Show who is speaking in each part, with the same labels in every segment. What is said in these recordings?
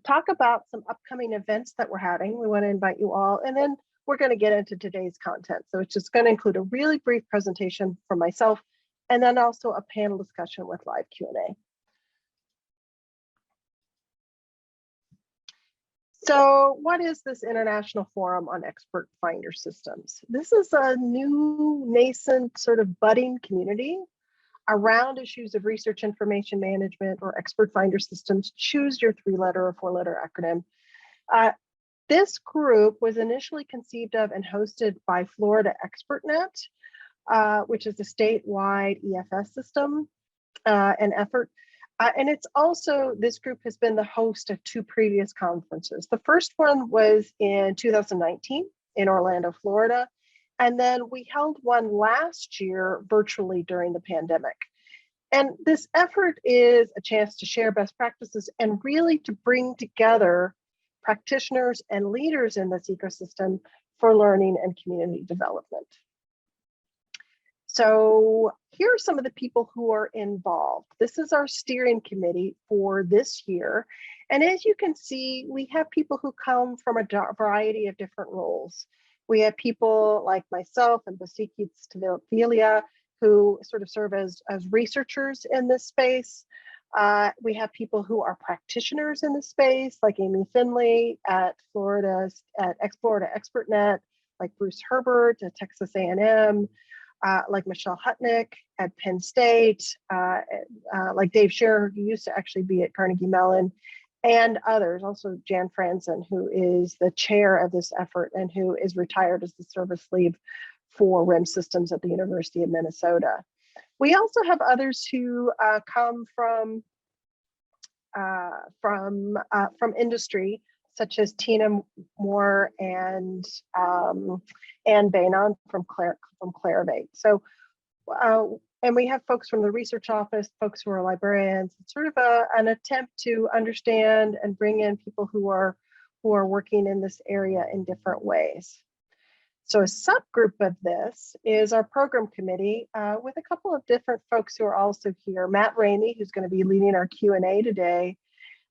Speaker 1: talk about some upcoming events that we're having. We want to invite you all, and then we're going to get into today's content. So it's just going to include a really brief presentation from myself, and then also a panel discussion with live Q&A. So what is this International Forum on Expert Finder Systems? This is a new nascent sort of budding community around issues of research information management or expert finder systems. Choose your 3-letter or 4-letter acronym. This group was initially conceived of and hosted by Florida ExpertNet, which is a statewide EFS system and effort. And it's also, this group has been the host of 2 previous conferences. The first one was in 2019 in Orlando, Florida. And then we held one last year virtually during the pandemic. And this effort is a chance to share best practices and really to bring together practitioners and leaders in this ecosystem for learning and community development. So here are some of the people who are involved. This is our steering committee for this year. And as you can see, we have people who come from a variety of different roles. We have people like myself and Basiki Stavila, who sort of serve as researchers in this space. We have people who are practitioners in this space, like Amy Finley at Florida ExpertNet, like Bruce Herbert at Texas A&M, like Michelle Hutnick at Penn State, like Dave Scherer, who used to actually be at Carnegie Mellon, and others, also Jan Franzen, who is the chair of this effort and who is retired as the service lead for RIM systems at the University of Minnesota. We also have others who come from industry, such as Tina Moore and Ann Bainon from Clarivate. So, and we have folks from the research office, folks who are librarians. It's sort of an attempt to understand and bring in people who are working in this area in different ways. So a subgroup of this is our program committee with a couple of different folks who are also here. Matt Ramey, who's going to be leading our Q&A today,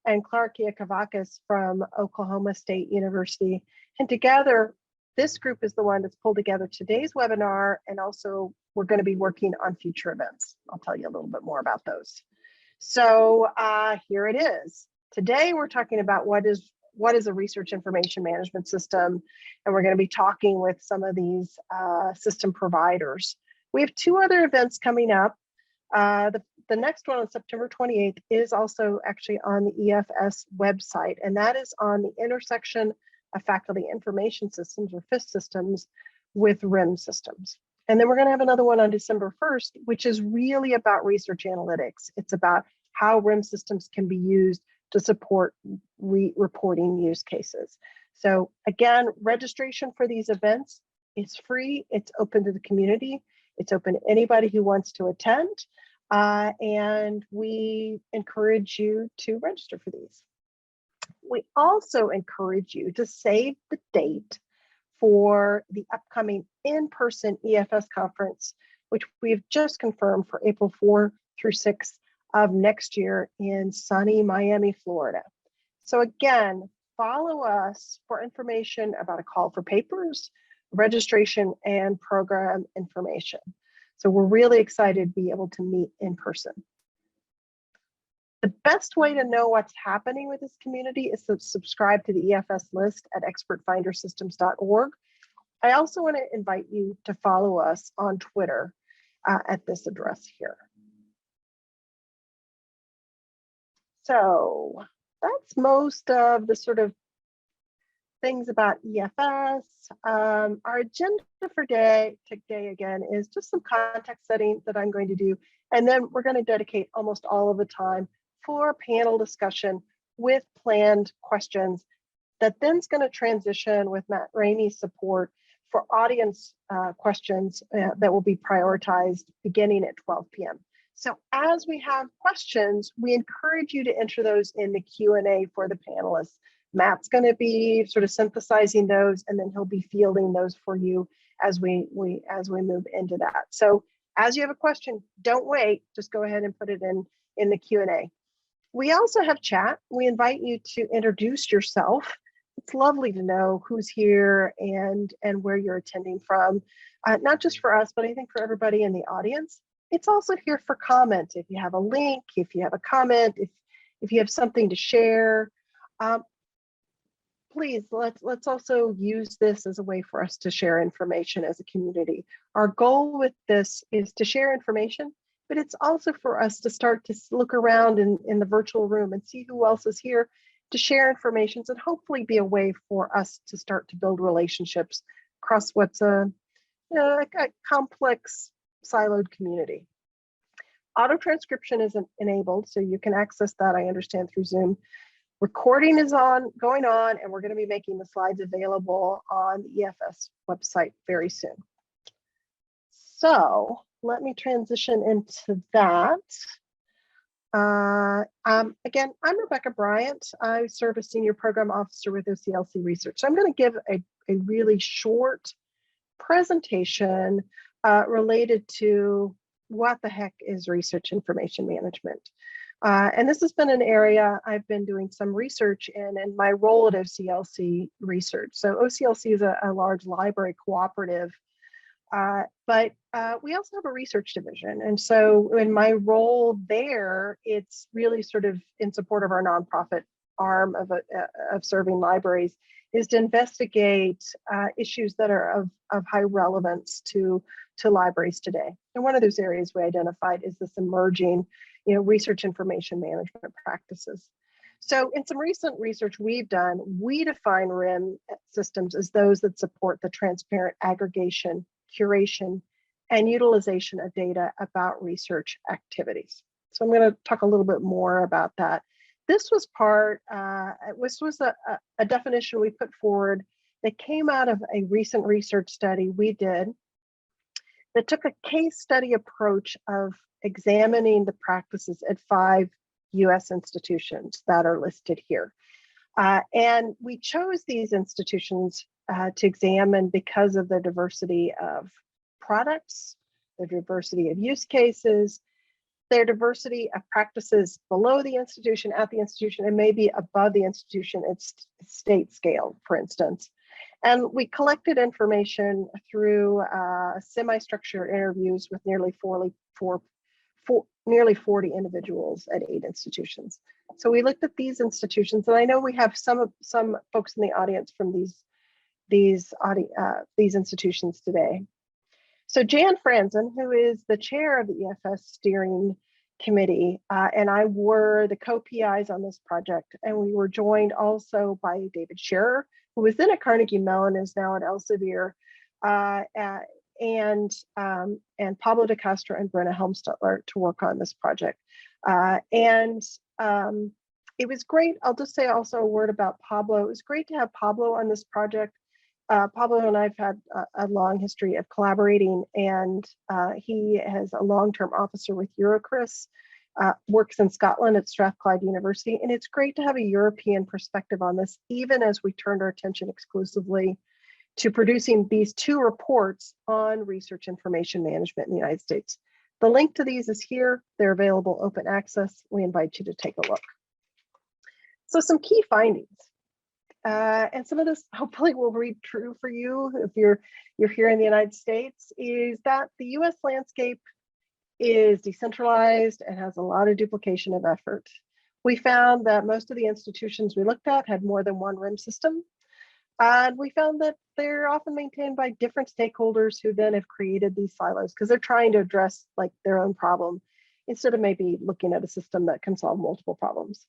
Speaker 1: and Clark Iakavakis from Oklahoma State University. And together, this group is the one that's pulled together today's webinar, and also we're going to be working on future events. I'll tell you a little bit more about those. So here it is. Today we're talking about what is a research information management system, and we're going to be talking with some of these system providers. We have 2 other events coming up. The next one on September 28th is also actually on the EFS website, and that is on the intersection of faculty information systems, or FIS systems, with RIM systems. And then we're going to have another one on December 1st, which is really about research analytics. It's about how RIM systems can be used to support reporting use cases. So again, registration for these events is free. It's open to the community. It's open to anybody who wants to attend. And we encourage you to register for these. We also encourage you to save the date for the upcoming in-person EFS conference, which we've just confirmed for April 4 through 6 of next year in sunny Miami, Florida. So again, follow us for information about a call for papers, registration, and program information. So we're really excited to be able to meet in person. The best way to know what's happening with this community is to subscribe to the EFS list at expertfindersystems.org. I also want to invite you to follow us on Twitter at this address here. So that's most of the sort of things about EFS. Our agenda for today again is just some context setting that I'm going to do, and then we're going to dedicate almost all of the time for panel discussion with planned questions that then's going to transition with Matt Ramey's support for audience questions that will be prioritized beginning at 12 p.m. So as we have questions, we encourage you to enter those in the Q&A for the panelists. Matt's going to be sort of synthesizing those, and then he'll be fielding those for you as we move into that. So as you have a question, don't wait, just go ahead and put it in the Q&A. We also have chat. We invite you to introduce yourself. It's lovely to know who's here and where you're attending from, not just for us, but I think for everybody in the audience. It's also here for comment. If you have a link, if you have a comment, if you have something to share, please let's also use this as a way for us to share information as a community. Our goal with this is to share information, but it's also for us to start to look around in the virtual room and see who else is here to share information, and hopefully be a way for us to start to build relationships across what's a complex siloed community. Auto transcription isn't enabled, so you can access that, I understand, through Zoom. Recording is going on, and we're going to be making the slides available on the EFS website very soon. So let me transition into that. Again, I'm Rebecca Bryant. I serve as Senior Program Officer with OCLC Research. So I'm going to give a really short presentation related to what the heck is research information management. And this has been an area I've been doing some research in my role at OCLC Research. So OCLC is a large library cooperative, but we also have a research division. And so in my role there, it's really sort of in support of our nonprofit arm of serving libraries, is to investigate issues that are of high relevance to libraries today. And one of those areas we identified is this emerging research information management practices. So in some recent research we've done, we define RIM systems as those that support the transparent aggregation, curation, and utilization of data about research activities. So I'm going to talk a little bit more about that. This was a definition we put forward that came out of a recent research study we did that took a case study approach of examining the practices at 5 US institutions that are listed here. And we chose these institutions to examine because of their diversity of products, their diversity of use cases, their diversity of practices below the institution, at the institution, and maybe above the institution at state scale, for instance. And we collected information through semi-structured interviews with nearly 40 individuals at 8 institutions. So we looked at these institutions, and I know we have some folks in the audience from these institutions today. So Jan Franzen, who is the chair of the EFS steering committee, and I were the co-PIs on this project, and we were joined also by David Scherer, who was then at Carnegie Mellon, is now at Elsevier, and Pablo de Castro and Brenna Helmstutler to work on this project. It was great. I'll just say also a word about Pablo. It was great to have Pablo on this project. Pablo and I've had a long history of collaborating, and he has a long-term officer with Eurocris, works in Scotland at Strathclyde University, and it's great to have a European perspective on this, even as we turned our attention exclusively to producing these 2 reports on research information management in the United States. The link to these is here. They're available open access. We invite you to take a look. So some key findings. And some of this hopefully will read true for you if you're here in the United States, is that the US landscape is decentralized and has a lot of duplication of effort. We found that most of the institutions we looked at had more than 1 RIM system. And we found that they're often maintained by different stakeholders who then have created these silos because they're trying to address like their own problem instead of maybe looking at a system that can solve multiple problems.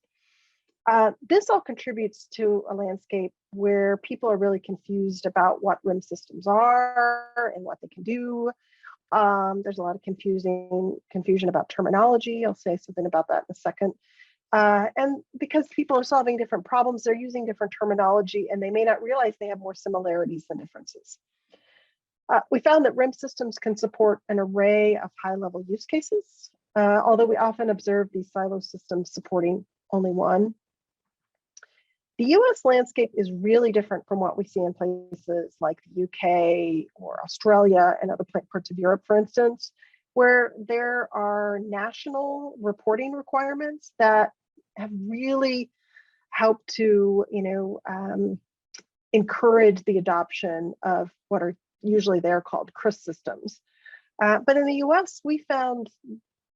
Speaker 1: This all contributes to a landscape where people are really confused about what RIM systems are and what they can do. There's a lot of confusion about terminology. I'll say something about that in a second. And because people are solving different problems, they're using different terminology, and they may not realize they have more similarities than differences. We found that RIM systems can support an array of high-level use cases, although we often observe these silo systems supporting only one. The US landscape is really different from what we see in places like the UK or Australia and other parts of Europe, for instance, where there are national reporting requirements that have really helped to, encourage the adoption of what are usually they're called CRIS systems. But in the US, we found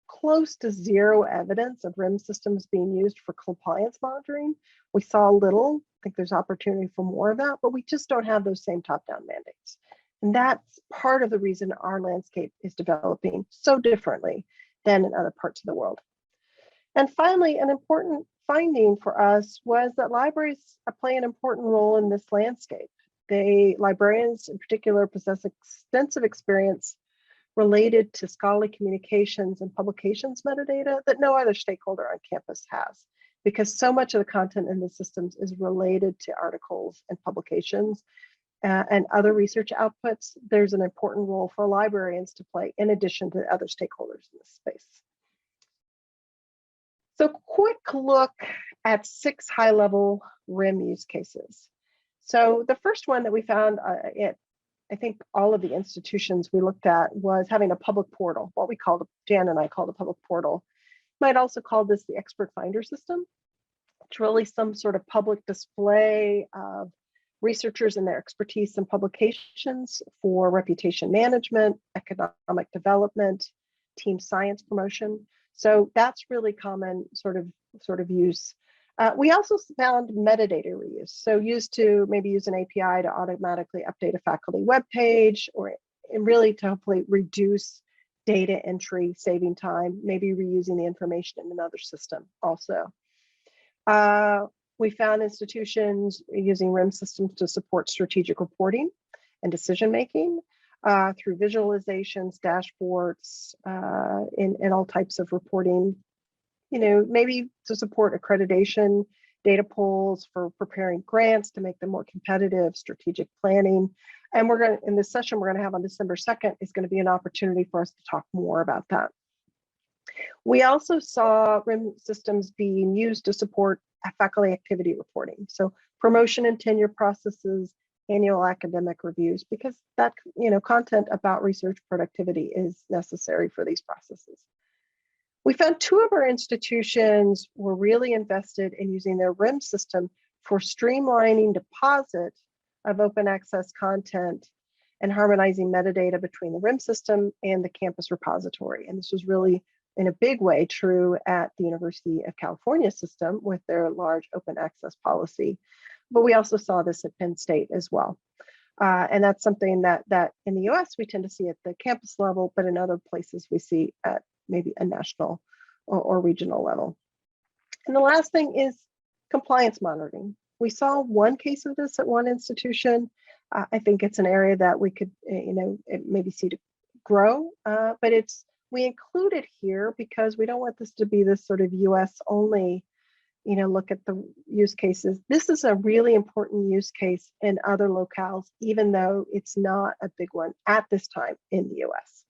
Speaker 1: close to zero evidence of RIM systems being used for compliance monitoring. We saw little. I think there's opportunity for more of that, but we just don't have those same top-down mandates. And that's part of the reason our landscape is developing so differently than in other parts of the world. And finally, an important finding for us was that libraries play an important role in this landscape. Librarians in particular possess extensive experience related to scholarly communications and publications metadata that no other stakeholder on campus has, because so much of the content in the systems is related to articles and publications and other research outputs. There's an important role for librarians to play in addition to other stakeholders in this space. So quick look at 6 high-level RIM use cases. So the first one that we found I think all of the institutions we looked at was having a public portal, what we called, Jan and I called a public portal. Might also call this the expert finder system. It's really some sort of public display of researchers and their expertise in publications for reputation management, economic development, team science promotion. So that's really common sort of use. We also found metadata reuse. So use an API to automatically update a faculty web page, and really to hopefully reduce data entry, saving time, maybe reusing the information in another system also. We found institutions using RIM systems to support strategic reporting and decision-making through visualizations, dashboards, in all types of reporting, maybe to support accreditation, data pools for preparing grants to make them more competitive, strategic planning. And in this session we're going to have on December 2nd is going to be an opportunity for us to talk more about that. We also saw RIM systems being used to support faculty activity reporting. So promotion and tenure processes, annual academic reviews, because that content about research productivity is necessary for these processes. We found 2 of our institutions were really invested in using their RIM system for streamlining deposit of open access content and harmonizing metadata between the RIM system and the campus repository. And this was really in a big way true at the University of California system with their large open access policy. But we also saw this at Penn State as well. And that's something that in the US we tend to see at the campus level, but in other places we see at maybe a national or regional level. And the last thing is compliance monitoring. We saw one case of this at one institution. I think it's an area that we could, maybe see to grow, but we include it here because we don't want this to be this sort of US only, look at the use cases. This is a really important use case in other locales, even though it's not a big one at this time in the US.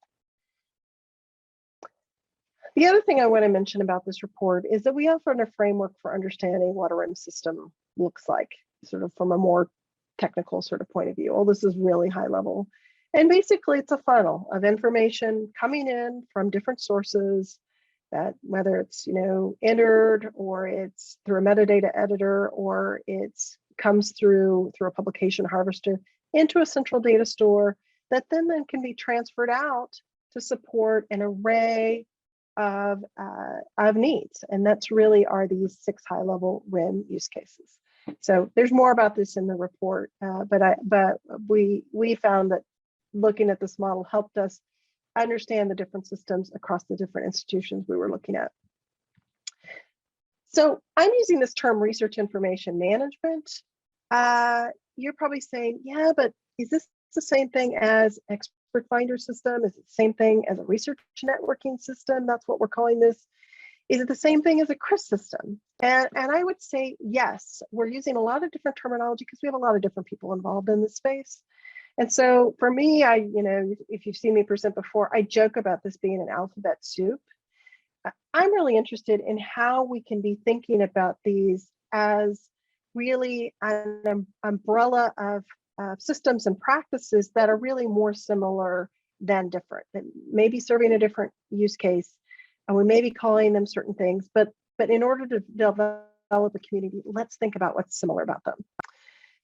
Speaker 1: The other thing I want to mention about this report is that we offer a framework for understanding what a RIM system looks like, sort of from a more technical sort of point of view. Well, this is really high level. And basically it's a funnel of information coming in from different sources, that whether it's entered or it's through a metadata editor or it's comes through a publication harvester into a central data store that then can be transferred out to support an array of needs. And that's really are these 6 high-level RIM use cases. So there's more about this in the report, but we found that looking at this model helped us understand the different systems across the different institutions we were looking at. So I'm using this term research information management. You're probably saying, yeah, but is this the same thing as expert finder system? Is it the same thing as a research networking system? That's what we're calling this. Is it the same thing as a CRIS system? And I would say yes. We're using a lot of different terminology because we have a lot of different people involved in this space. And so for me, if you've seen me present before, I joke about this being an alphabet soup. I'm really interested in how we can be thinking about these as really an umbrella of systems and practices that are really more similar than different, that may be serving a different use case, and we may be calling them certain things, but but in order to develop a community, let's think about what's similar about them.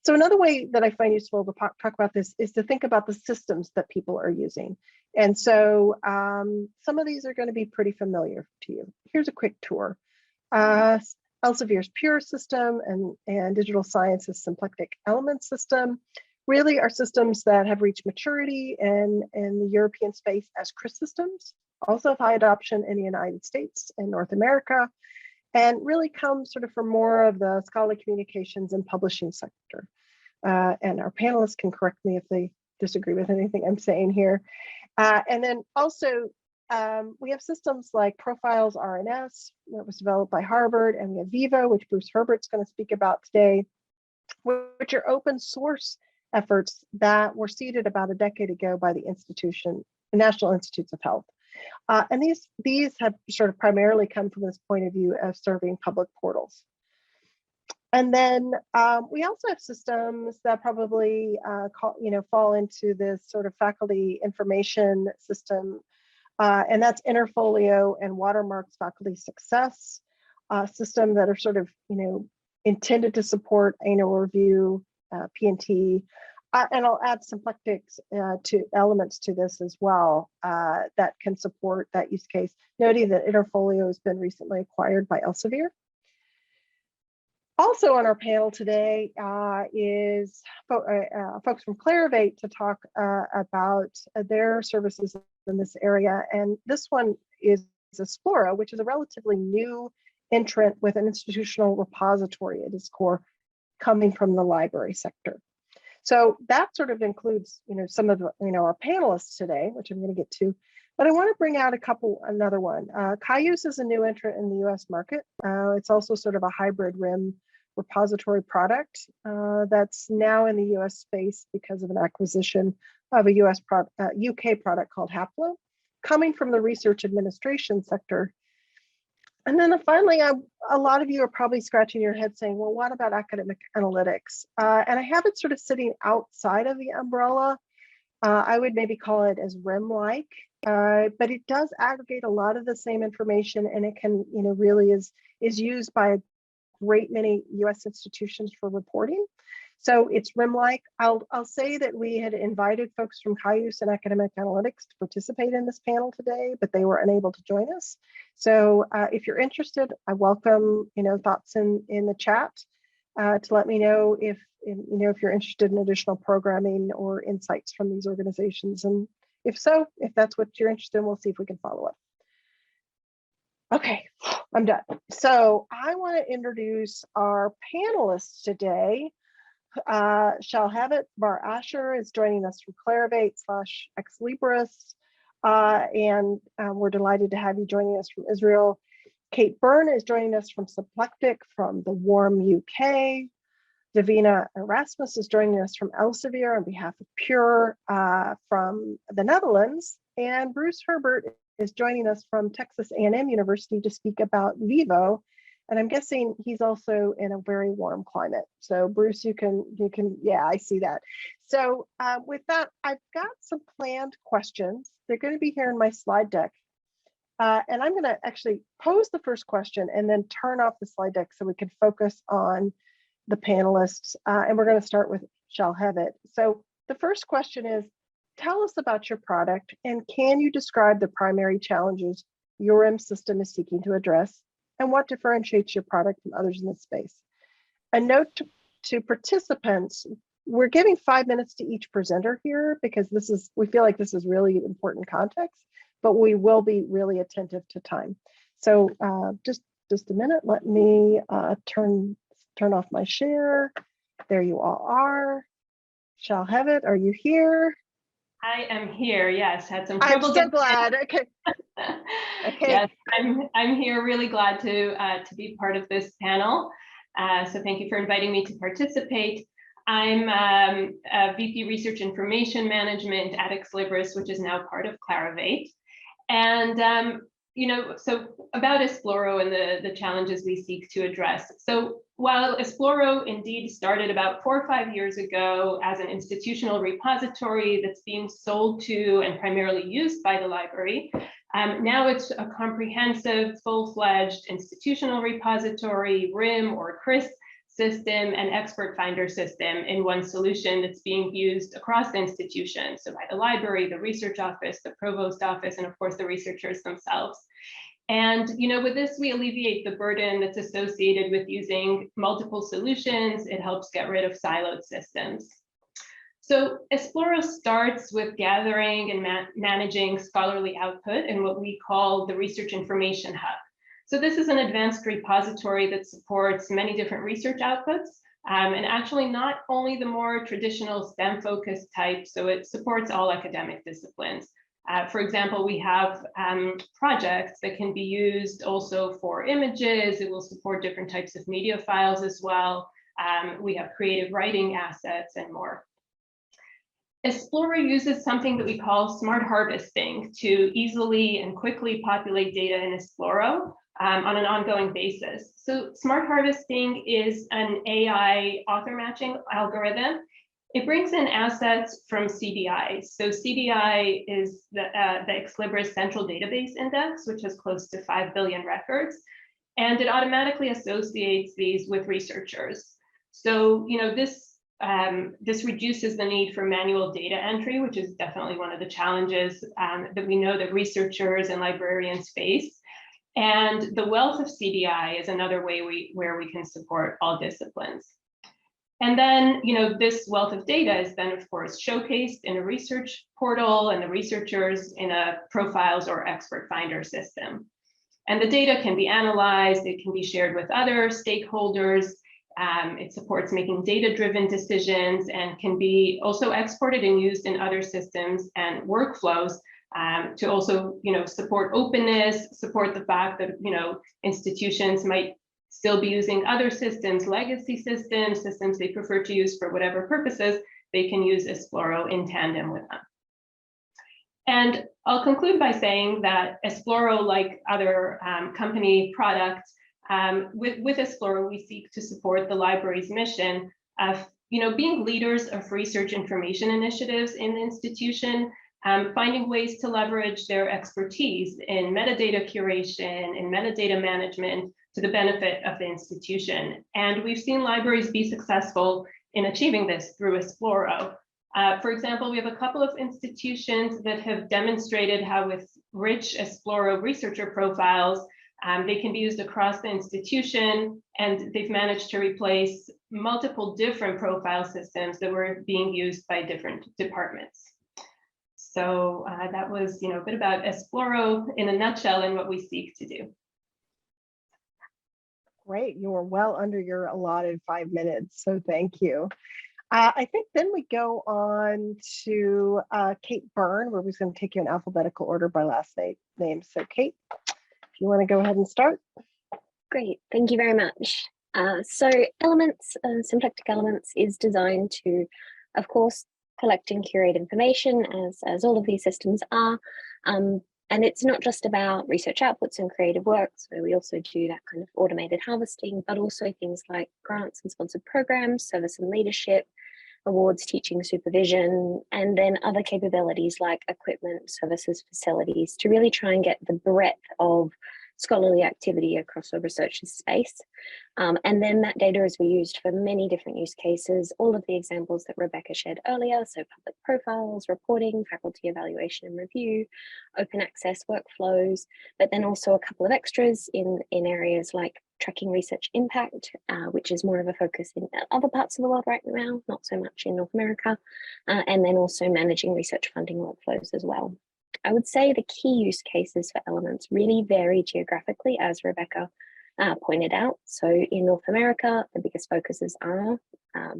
Speaker 1: So another way that I find useful to talk about this is to think about the systems that people are using. And so some of these are going to be pretty familiar to you. Here's a quick tour. Elsevier's Pure system and Digital Science's Symplectic Element system really are systems that have reached maturity in the European space as CRIS systems, also have high adoption in the United States and North America, and really come sort of from more of the scholarly communications and publishing sector. And our panelists can correct me if they disagree with anything I'm saying here. And then also, we have systems like Profiles RNS that was developed by Harvard, and we have Vivo, which Bruce Herbert's going to speak about today, which are open source efforts that were seeded about a decade ago by the National Institutes of Health. And these have sort of primarily come from this point of view of serving public portals. And then we also have systems that probably fall into this sort of faculty information system, and that's Interfolio and Watermark's faculty success system that are sort of intended to support annual review, P&T, and I'll add symplectics to elements to this as well that can support that use case, noting that Interfolio has been recently acquired by Elsevier. Also on our panel today is folks from Clarivate to talk about their services in this area. And this one is Esplora, which is a relatively new entrant with an institutional repository at its core, coming from the library sector. So that sort of includes, some of our panelists today, which I'm going to get to. But I want to bring out another one. Cayuse is a new entrant in the US market. It's also sort of a hybrid RIM repository product that's now in the US space because of an acquisition of a UK product called Haplo, coming from the research administration sector. And then finally, a lot of you are probably scratching your head saying, well, what about academic analytics? And I have it sort of sitting outside of the umbrella. I would maybe call it as RIM-like. But it does aggregate a lot of the same information, and it can, really is used by a great many US institutions for reporting. So it's RIM-like. I'll say that we had invited folks from Cayuse and Academic Analytics to participate in this panel today, but they were unable to join us. So if you're interested, I welcome, thoughts in the chat to let me know if you're interested in additional programming or insights from these organizations. And if so, if that's what you're interested in, we'll see if we can follow up. Okay, I'm done. So I want to introduce our panelists today. Shall have it. Bar Asher is joining us from Clarivate / Ex Libris, and we're delighted to have you joining us from Israel. Kate Byrne is joining us from Symplectic from the Warm UK. Davina Erasmus is joining us from Elsevier on behalf of Pure from the Netherlands, and Bruce Herbert is joining us from Texas A&M University to speak about Vivo. And I'm guessing he's also in a very warm climate. So Bruce, you can, yeah, I see that. So with that, I've got some planned questions. They're going to be here in my slide deck. And I'm going to actually pose the first question and then turn off the slide deck so we can focus on the panelists. And we're going to start with Shall Have It. So the first question is, tell us about your product, and can you describe the primary challenges your RIM system is seeking to address, and what differentiates your product from others in this space? A note to participants, we're giving 5 minutes to each presenter here because we feel like this is really important context, but we will be really attentive to time. So just a minute, let me turn off my share. There you all are. Shall Have It, are you here?
Speaker 2: I am here. Yes, had some trouble.
Speaker 1: I'm so glad. Okay.
Speaker 2: Okay. Yes, I'm here. Really glad to be part of this panel. So thank you for inviting me to participate. I'm a VP Research Information Management at Ex Libris, which is now part of Clarivate. And so about Esploro and the challenges we seek to address. So while Esploro indeed started about 4 or 5 years ago as an institutional repository that's being sold to and primarily used by the library, Now it's a comprehensive, full-fledged institutional repository, RIM or CRIS system, and expert finder system in one solution that's being used across the institution. So by the library, the research office, the provost office, and of course the researchers themselves. And with this, we alleviate the burden that's associated with using multiple solutions. It helps get rid of siloed systems. So Esploro starts with gathering and managing scholarly output in what we call the Research Information Hub. So this is an advanced repository that supports many different research outputs, and actually not only the more traditional STEM-focused type, so it supports all academic disciplines. For example, we have projects that can be used also for images. It will support different types of media files as well. We have creative writing assets and more. Esploro uses something that we call smart harvesting to easily and quickly populate data in Esploro on an ongoing basis. So smart harvesting is an AI author matching algorithm. It brings in assets from CDI. So CDI is the Ex Libris Central Database Index, which has close to 5 billion records, and it automatically associates these with researchers. So this reduces the need for manual data entry, which is definitely one of the challenges that we know that researchers and librarians face. And the wealth of CDI is another way where we can support all disciplines. And then, this wealth of data is then, of course, showcased in a research portal and the researchers in a profiles or expert finder system. And the data can be analyzed, it can be shared with other stakeholders. It supports making data-driven decisions and can be also exported and used in other systems and workflows to also, support openness, support the fact that, institutions might still be using other systems, legacy systems they prefer to use for whatever purposes. They can use Esploro in tandem with them. And I'll conclude by saying that Esploro, like other company products, with Esploro, we seek to support the library's mission of being leaders of research information initiatives in the institution, finding ways to leverage their expertise in metadata curation, in metadata management, to the benefit of the institution. And we've seen libraries be successful in achieving this through Esploro. For example, we have a couple of institutions that have demonstrated how with rich Esploro researcher profiles, they can be used across the institution, and they've managed to replace multiple different profile systems that were being used by different departments. So that was a bit about Esploro in a nutshell and what we seek to do.
Speaker 1: Great, you were well under your allotted 5 minutes, so thank you. I think then we go on to Kate Byrne, where we're going to take you in alphabetical order by last name. So Kate, if you want to go ahead and start.
Speaker 3: Great, thank you very much. So Elements, Symplectic Elements is designed to, of course, collect and curate information as all of these systems are. And it's not just about research outputs and creative work, so we also do that kind of automated harvesting, but also things like grants and sponsored programs, service and leadership, awards, teaching, supervision, and then other capabilities like equipment, services, facilities, to really try and get the breadth of scholarly activity across the research space. And then that data is reused for many different use cases, all of the examples that Rebecca shared earlier, so public profiles, reporting, faculty evaluation and review, open access workflows, but then also a couple of extras in areas like tracking research impact, which is more of a focus in other parts of the world right now, not so much in North America, and then also managing research funding workflows as well. I would say the key use cases for Elements really vary geographically, as Rebecca pointed out. So in North America, the biggest focuses are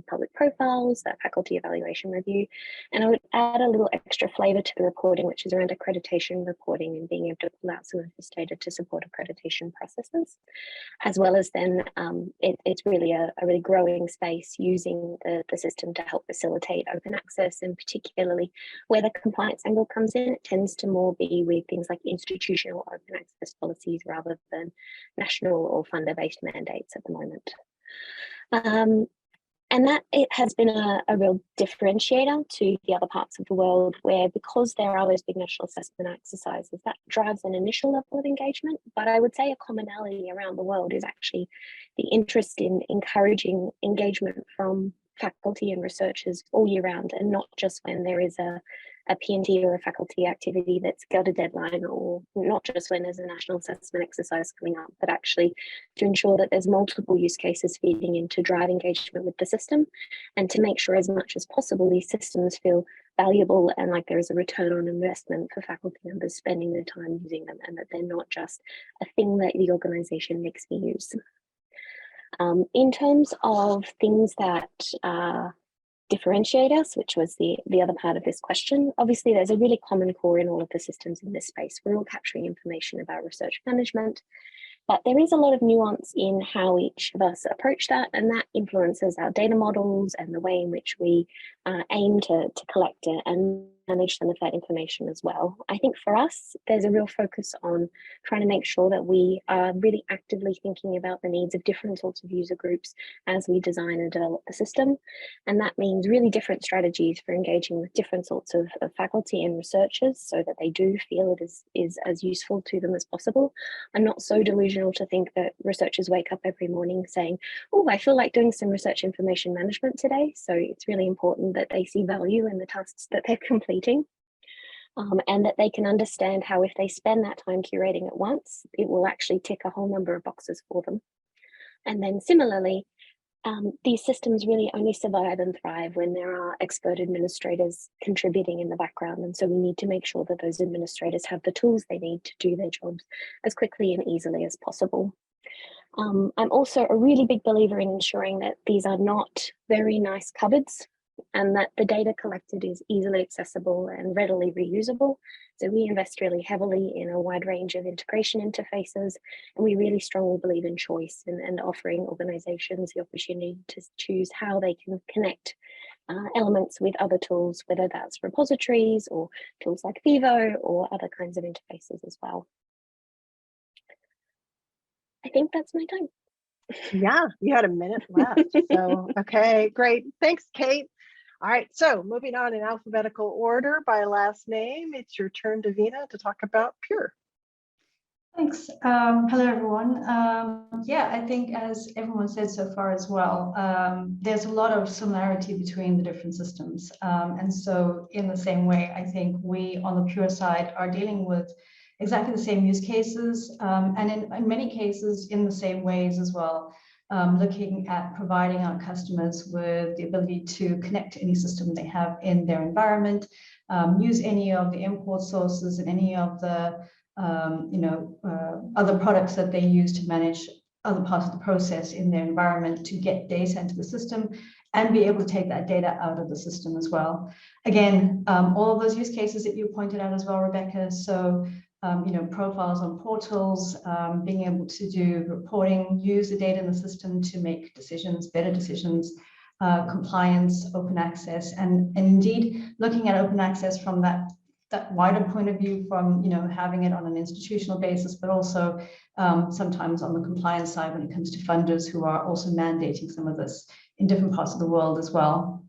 Speaker 3: public profiles, that faculty evaluation review, and I would add a little extra flavor to the reporting, which is around accreditation reporting and being able to pull out some of this data to support accreditation processes, as well as then it's really a really growing space using the system to help facilitate open access, and particularly where the compliance angle comes in, it tends to more be with things like institutional open access policies rather than national or funder-based mandates at the moment. And that it has been a real differentiator to the other parts of the world where, because there are those big national assessment exercises, that drives an initial level of engagement. But I would say a commonality around the world is actually the interest in encouraging engagement from faculty and researchers all year round, and not just when there is a P&T or a faculty activity that's got a deadline, or not just when there's a national assessment exercise coming up, but actually to ensure that there's multiple use cases feeding in to drive engagement with the system, and to make sure as much as possible these systems feel valuable and like there is a return on investment for faculty members spending their time using them, and that they're not just a thing that the organisation makes me use. In terms of things that differentiate us, which was the other part of this question, obviously there's a really common core in all of the systems in this space. We're all capturing information about research management, but there is a lot of nuance in how each of us approach that, and that influences our data models and the way in which we aim to collect it and manage some of that information as well. I think for us, there's a real focus on trying to make sure that we are really actively thinking about the needs of different sorts of user groups as we design and develop the system. And that means really different strategies for engaging with different sorts of faculty and researchers so that they do feel it is as useful to them as possible. I'm not so delusional to think that researchers wake up every morning saying, oh, I feel like doing some research information management today. So it's really important that they see value in the tasks that they're completing. And that they can understand how if they spend that time curating at once, it will actually tick a whole number of boxes for them. And then similarly, these systems really only survive and thrive when there are expert administrators contributing in the background. And so we need to make sure that those administrators have the tools they need to do their jobs as quickly and easily as possible. I'm also a really big believer in ensuring that these are not very nice cupboards, and that the data collected is easily accessible and readily reusable. So we invest really heavily in a wide range of integration interfaces, and we really strongly believe in choice and offering organizations the opportunity to choose how they can connect elements with other tools, whether that's repositories or tools like Vivo or other kinds of interfaces as well. I think that's my time.
Speaker 1: Yeah, you had a minute left. So, okay, great. Thanks, Kate. All right, so moving on in alphabetical order by last name, it's your turn, Davina, to talk about Pure.
Speaker 4: Thanks. Hello, everyone. Yeah, I think as everyone said so far as well, there's a lot of similarity between the different systems. And so in the same way, I think we on the Pure side are dealing with exactly the same use cases, and in many cases in the same ways as well, looking at providing our customers with the ability to connect to any system they have in their environment, use any of the import sources and any of the other products that they use to manage other parts of the process in their environment to get data into the system and be able to take that data out of the system as well. Again, all of those use cases that you pointed out as well, Rebecca. So, profiles on portals, being able to do reporting, use the data in the system to make decisions, better decisions, compliance, open access, and indeed looking at open access from that wider point of view, from having it on an institutional basis, but also sometimes on the compliance side when it comes to funders who are also mandating some of this in different parts of the world as well.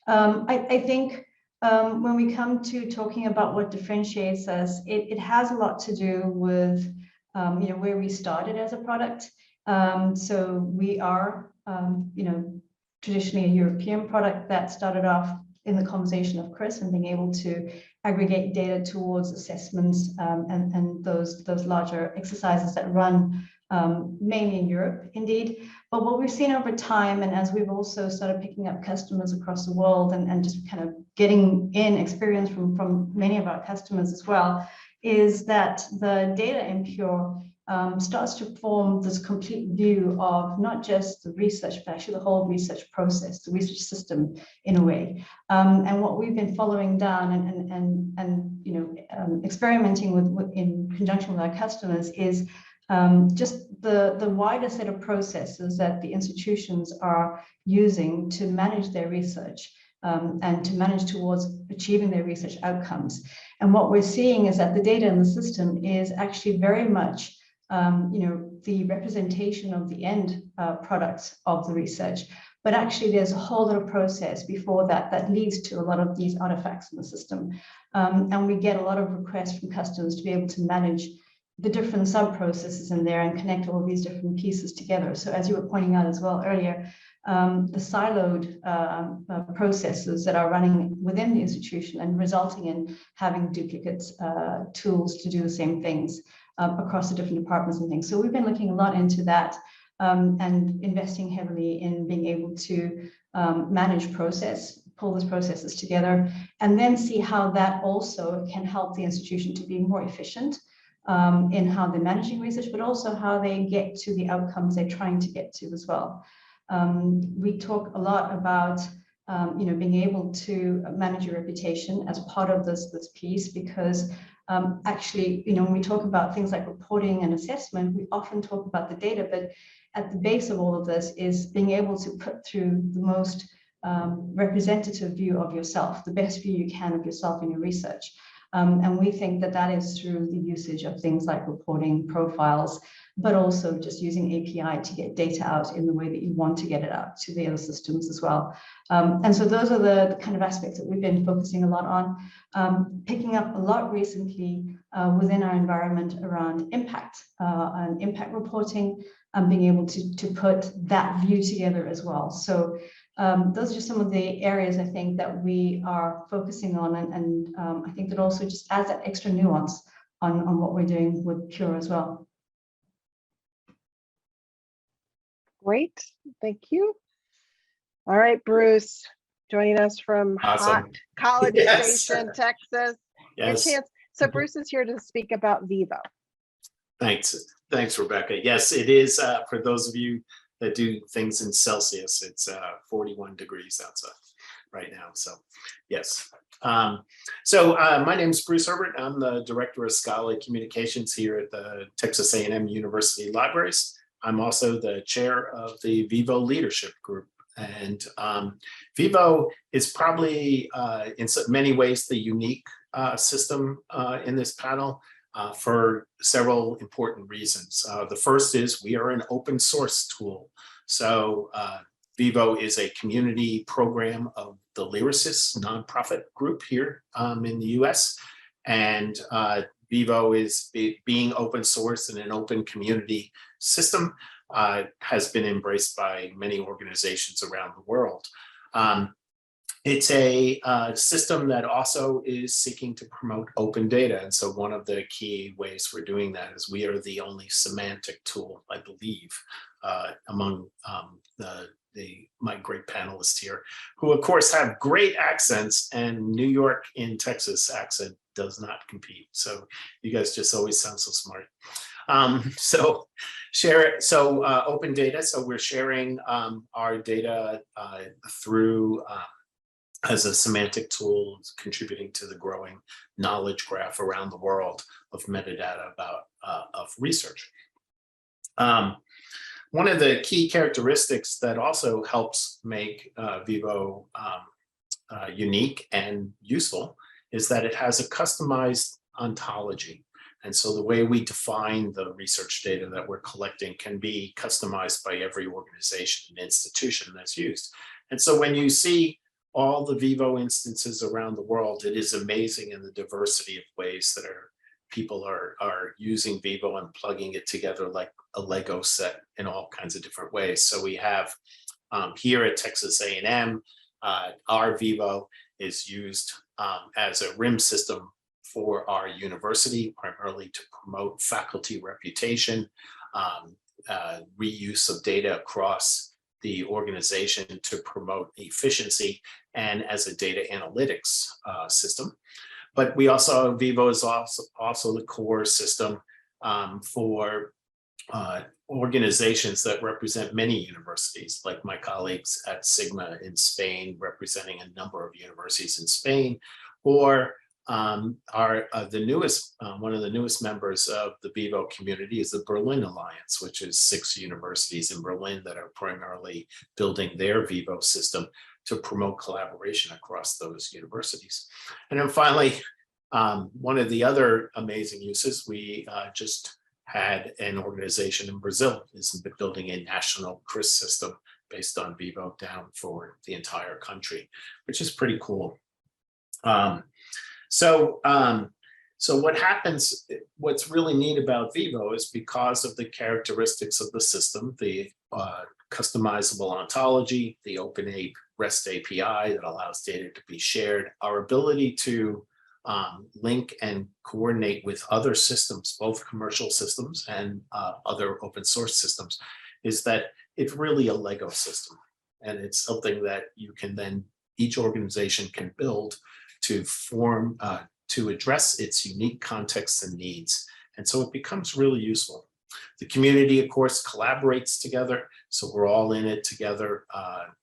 Speaker 4: I think when we come to talking about what differentiates us, it has a lot to do with where we started as a product. So we are traditionally a European product that started off in the conversation of Chris and being able to aggregate data towards assessments and those larger exercises that run mainly in Europe, indeed. But what we've seen over time, and as we've also started picking up customers across the world and just kind of getting in experience from many of our customers as well, is that the data in Pure starts to form this complete view of not just the research, but actually the whole research process, the research system in a way. And what we've been following down and experimenting with in conjunction with our customers is just the wider set of processes that the institutions are using to manage their research and to manage towards achieving their research outcomes. And what we're seeing is that the data in the system is actually very much the representation of the end products of the research, but actually there's a whole lot of process before that that leads to a lot of these artifacts in the system. And we get a lot of requests from customers to be able to manage the different sub-processes in there and connect all these different pieces together. So as you were pointing out as well earlier, the siloed processes that are running within the institution and resulting in having duplicate tools to do the same things across the different departments and things. So we've been looking a lot into that and investing heavily in being able to manage process, pull those processes together, and then see how that also can help the institution to be more efficient in how they're managing research, but also how they get to the outcomes they're trying to get to as well. We talk a lot about being able to manage your reputation as part of this piece, because actually, when we talk about things like reporting and assessment, we often talk about the data, but at the base of all of this is being able to put through the most representative view of yourself, the best view you can of yourself in your research. And we think that that is through the usage of things like reporting profiles, but also just using API to get data out in the way that you want to get it out to the other systems as well. And so those are the kind of aspects that we've been focusing a lot on, picking up a lot recently within our environment around impact and impact reporting, and being able to put that view together as well. So those are just some of the areas I think that we are focusing on, and I think that also just adds that extra nuance on what we're doing with Pure as well.
Speaker 1: Great, thank you. All right, Bruce, joining us from hot College Station, Texas.
Speaker 5: Yes.
Speaker 1: Your chance. So Bruce is here to speak about Vivo.
Speaker 5: Thanks, Rebecca. Yes, it is. For those of you that do things in Celsius, it's 41 degrees outside right now. So yes. My name is Bruce Herbert. I'm the Director of Scholarly Communications here at the Texas A&M University Libraries. I'm also the chair of the Vivo Leadership Group. And Vivo is probably in many ways the unique system in this panel for several important reasons. The first is we are an open source tool. So Vivo is a community program of the Lyrasis nonprofit group here in the US. And Vivo is being open source and an open community system has been embraced by many organizations around the world. It's a system that also is seeking to promote open data. And so one of the key ways we're doing that is we are the only semantic tool, I believe, among my great panelists here, who of course have great accents, and New York in Texas accent does not compete. So you guys just always sound so smart. Open data. So we're sharing our data through as a semantic tool, contributing to the growing knowledge graph around the world of metadata about of research. One of the key characteristics that also helps make Vivo unique and useful is that it has a customized ontology. And so the way we define the research data that we're collecting can be customized by every organization and institution that's used. And so when you see all the Vivo instances around the world, it is amazing in the diversity of ways that people are using Vivo and plugging it together like a Lego set in all kinds of different ways. So we have here at Texas A&M, our Vivo is used as a RIM system for our university, primarily to promote faculty reputation, reuse of data across the organization to promote efficiency, and as a data analytics system. But we also, Vivo is also the core system for organizations that represent many universities, like my colleagues at Sigma in Spain, representing a number of universities in Spain, or the newest, one of the newest members of the Vivo community is the Berlin Alliance, which is 6 universities in Berlin that are primarily building their Vivo system to promote collaboration across those universities. And then finally, one of the other amazing uses, we just had an organization in Brazil is building a national CRIS system based on Vivo down for the entire country, which is pretty cool. So what happens, what's really neat about Vivo is because of the characteristics of the system, the customizable ontology, the open REST API that allows data to be shared, our ability to link and coordinate with other systems, both commercial systems and other open source systems, is that it's really a Lego system. And it's something that you can then, each organization can build to form, to address its unique contexts and needs. And so it becomes really useful. The community, of course, collaborates together. So we're all in it together,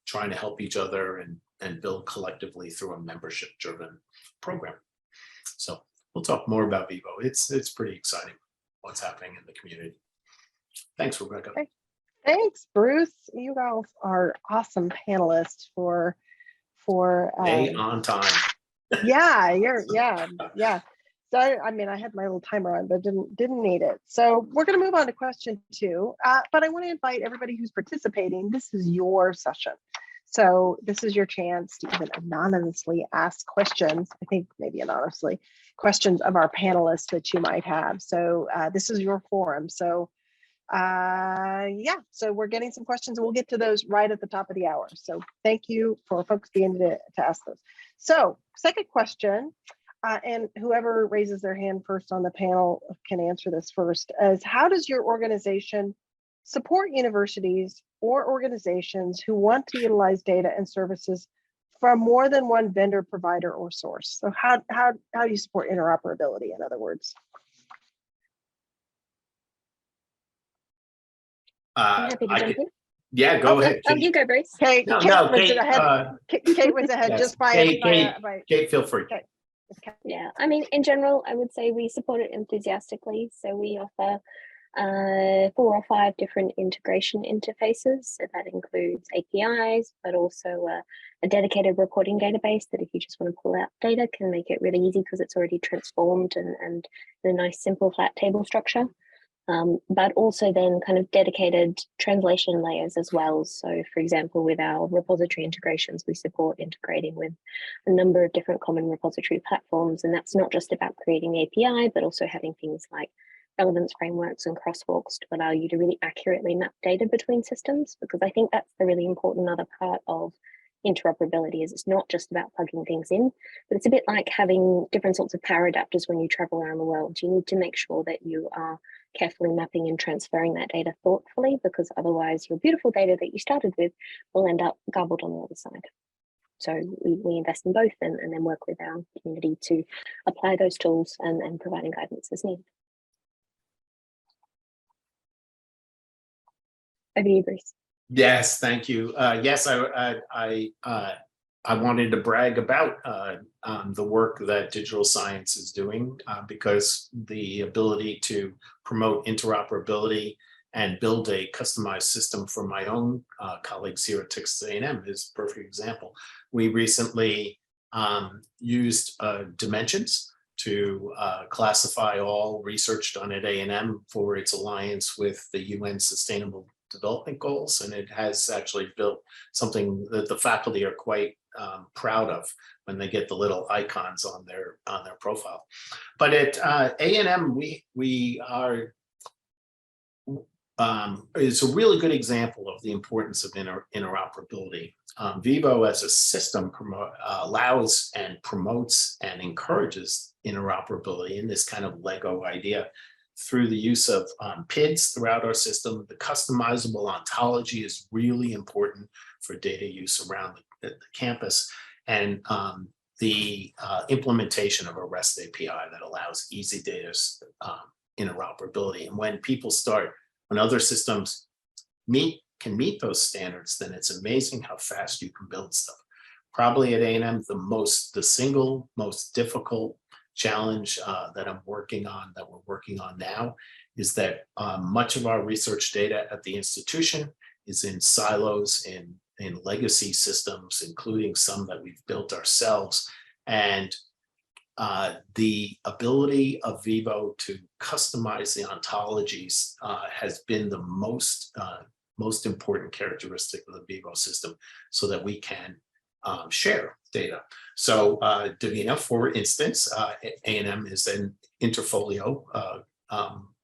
Speaker 5: trying to help each other and build collectively through a membership-driven program. So we'll talk more about Vivo. It's pretty exciting what's happening in the community. Thanks, Rebecca.
Speaker 1: Okay. Thanks, Bruce. You guys are awesome panelists for
Speaker 5: Stay on time.
Speaker 1: yeah. So I mean, I had my little timer on, but didn't need it. So we're going to move on to question 2. But I want to invite everybody who's participating. This is your session. So this is your chance to even anonymously ask questions. I think maybe anonymously questions of our panelists that you might have. So this is your forum. So yeah, so we're getting some questions and we'll get to those right at the top of the hour. So thank you for folks being to ask those. So second question, and whoever raises their hand first on the panel can answer this first, is how does your organization support universities or organizations who want to utilize data and services from more than one vendor, provider, or source? So how do you support interoperability, in other words?
Speaker 3: I'm happy to jump in.
Speaker 5: Yeah, go ahead.
Speaker 3: Oh, you go, Bruce.
Speaker 1: Kate,
Speaker 5: No,
Speaker 1: Kate
Speaker 5: no,
Speaker 1: was
Speaker 5: Kate,
Speaker 1: ahead. Kate was ahead
Speaker 5: yes.
Speaker 1: just by
Speaker 5: Kate, feel free.
Speaker 1: Okay.
Speaker 3: Yeah, I mean, in general, I would say we support it enthusiastically. So we offer 4 or 5 different integration interfaces. So that includes APIs, but also a dedicated reporting database that if you just want to pull out data can make it really easy because it's already transformed and in a nice simple flat table structure. But also then kind of dedicated translation layers as well. So for example, with our repository integrations, we support integrating with a number of different common repository platforms. And that's not just about creating API, but also having things like relevance frameworks and crosswalks to allow you to really accurately map data between systems, because I think that's the really important other part of interoperability is it's not just about plugging things in, but it's a bit like having different sorts of power adapters when you travel around the world. You need to make sure that you are carefully mapping and transferring that data thoughtfully, because otherwise your beautiful data that you started with will end up garbled on the other side. So we invest in both and then work with our community to apply those tools and providing guidance as needed. Over to you, Bruce.
Speaker 5: Yes, thank you. Yes, I wanted to brag about the work that digital science is doing because the ability to promote interoperability and build a customized system for my own colleagues here at Texas A&M is a perfect example. We recently used dimensions to classify all research done at A&M for its alliance with the UN Sustainable Development Goals, and it has actually built something that the faculty are quite proud of when they get the little icons on their profile. But at A&M, we are is a really good example of the importance of interoperability. Vivo as a system allows and promotes and encourages interoperability in this kind of Lego idea through the use of PIDs throughout our system. The customizable ontology is really important for data use around the campus, and the implementation of a REST API that allows easy data interoperability. And when other systems can meet those standards, then it's amazing how fast you can build stuff. Probably at A&M, the single most difficult challenge that we're working on now is that much of our research data at the institution is in silos, in legacy systems, including some that we've built ourselves. And the ability of Vivo to customize the ontologies has been the most most important characteristic of the Vivo system so that we can share data. So Davina, for instance, A&M is an Interfolio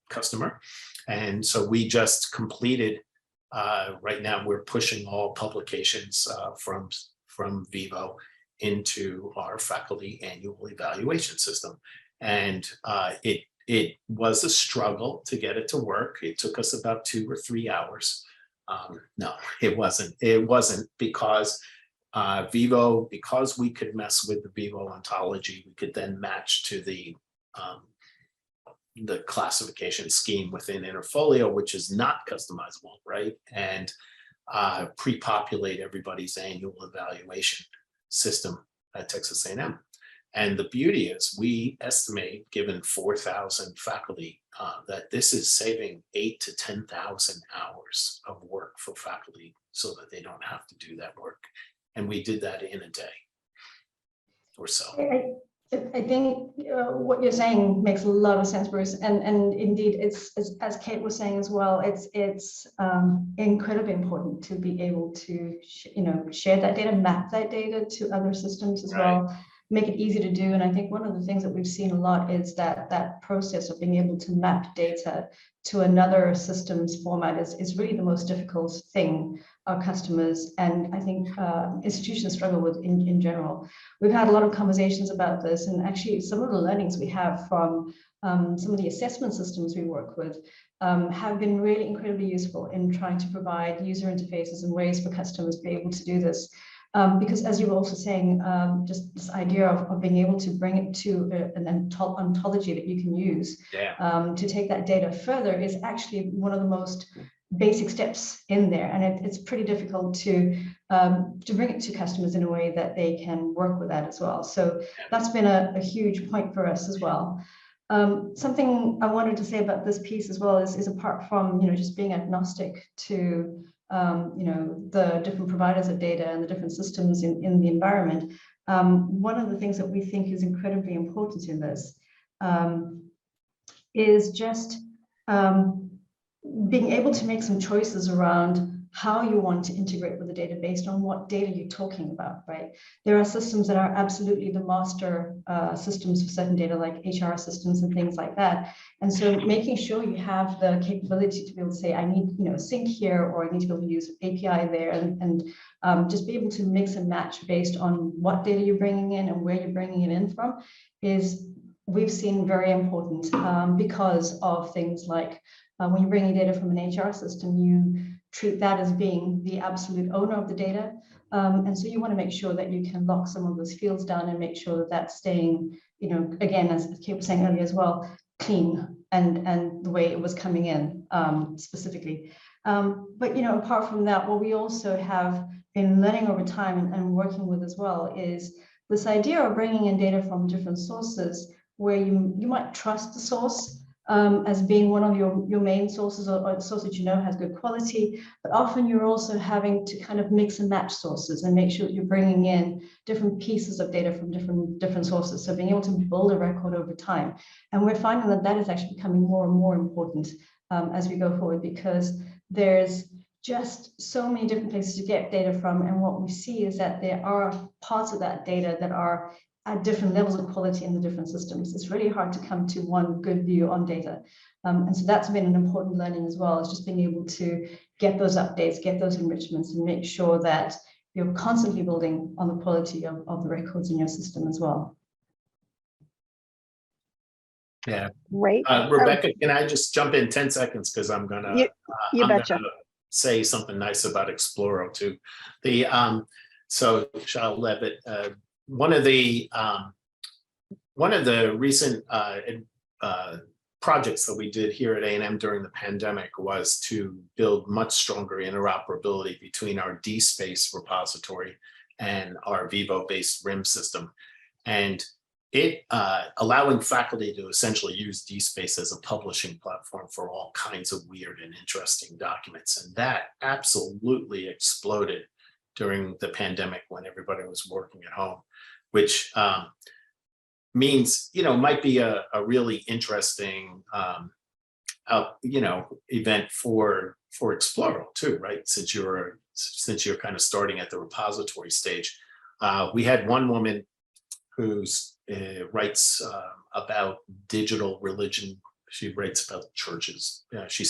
Speaker 5: customer. And so we just completed, right now we're pushing all publications from Vivo into our faculty annual evaluation system. And it was a struggle to get it to work. It took us about 2 or 3 hours. No, it wasn't. It wasn't because Vivo, because we could mess with the Vivo ontology, we could then match to the classification scheme within Interfolio, which is not customizable, right? And pre-populate everybody's annual evaluation system at Texas A&M. And the beauty is we estimate, given 4,000 faculty, that this is saving 8,000 to 10,000 hours of work for faculty so that they don't have to do that work. And we did that in a day or so.
Speaker 4: I think what you're saying makes a lot of sense, Bruce. And indeed, it's as Kate was saying as well, it's incredibly important to be able to share that data, map that data to other systems as well, make it easy to do. And I think one of the things that we've seen a lot is that process of being able to map data to another system's format is really the most difficult thing our customers and I think institutions struggle with in general. We've had a lot of conversations about this, and actually some of the learnings we have from some of the assessment systems we work with have been really incredibly useful in trying to provide user interfaces and ways for customers to be able to do this. Because as you were also saying, just this idea of being able to bring it to an ontology that you can use to take that data further is actually one of the most basic steps in there. And it's pretty difficult to bring it to customers in a way that they can work with that as well. So that's been a huge point for us as well. Something I wanted to say about this piece as well is apart from just being agnostic to the different providers of data and the different systems in the environment, one of the things that we think is incredibly important in this is just being able to make some choices around how you want to integrate with the data based on what data you're talking about, right? There are systems that are absolutely the master systems for certain data, like HR systems and things like that. And so making sure you have the capability to be able to say, I need sync here, or I need to be able to use API there, and just be able to mix and match based on what data you're bringing in and where you're bringing it in from is, we've seen, very important because of things like when you're bringing data from an HR system, you treat that as being the absolute owner of the data. And so you want to make sure that you can lock some of those fields down and make sure that that's staying, again, as Kate was saying earlier as well, clean and the way it was coming in specifically. But, apart from that, what we also have been learning over time and working with as well is this idea of bringing in data from different sources where you might trust the source as being one of your main sources, or a source that has good quality, but often you're also having to kind of mix and match sources and make sure that you're bringing in different pieces of data from different sources. So being able to build a record over time. And we're finding that is actually becoming more and more important as we go forward, because there's just so many different places to get data from. And what we see is that there are parts of that data that are at different levels of quality in the different systems. It's really hard to come to one good view on data. And so that's been an important learning as well, is just being able to get those updates, get those enrichments, and make sure that you're constantly building on the quality of the records in your system as well.
Speaker 5: Yeah.
Speaker 1: Great.
Speaker 5: Rebecca, can I just jump in 10 seconds? Because I'm going to say something nice about Exploro too. So Charles Levitt, one of the recent projects that we did here at A&M during the pandemic was to build much stronger interoperability between our DSpace repository and our Vivo-based RIM system, and it allowing faculty to essentially use DSpace as a publishing platform for all kinds of weird and interesting documents, and that absolutely exploded during the pandemic when everybody was working at home, which means, might be a really interesting event for Exploro too, right? Since you're kind of starting at the repository stage. We had one woman who writes about digital religion. She writes about churches. She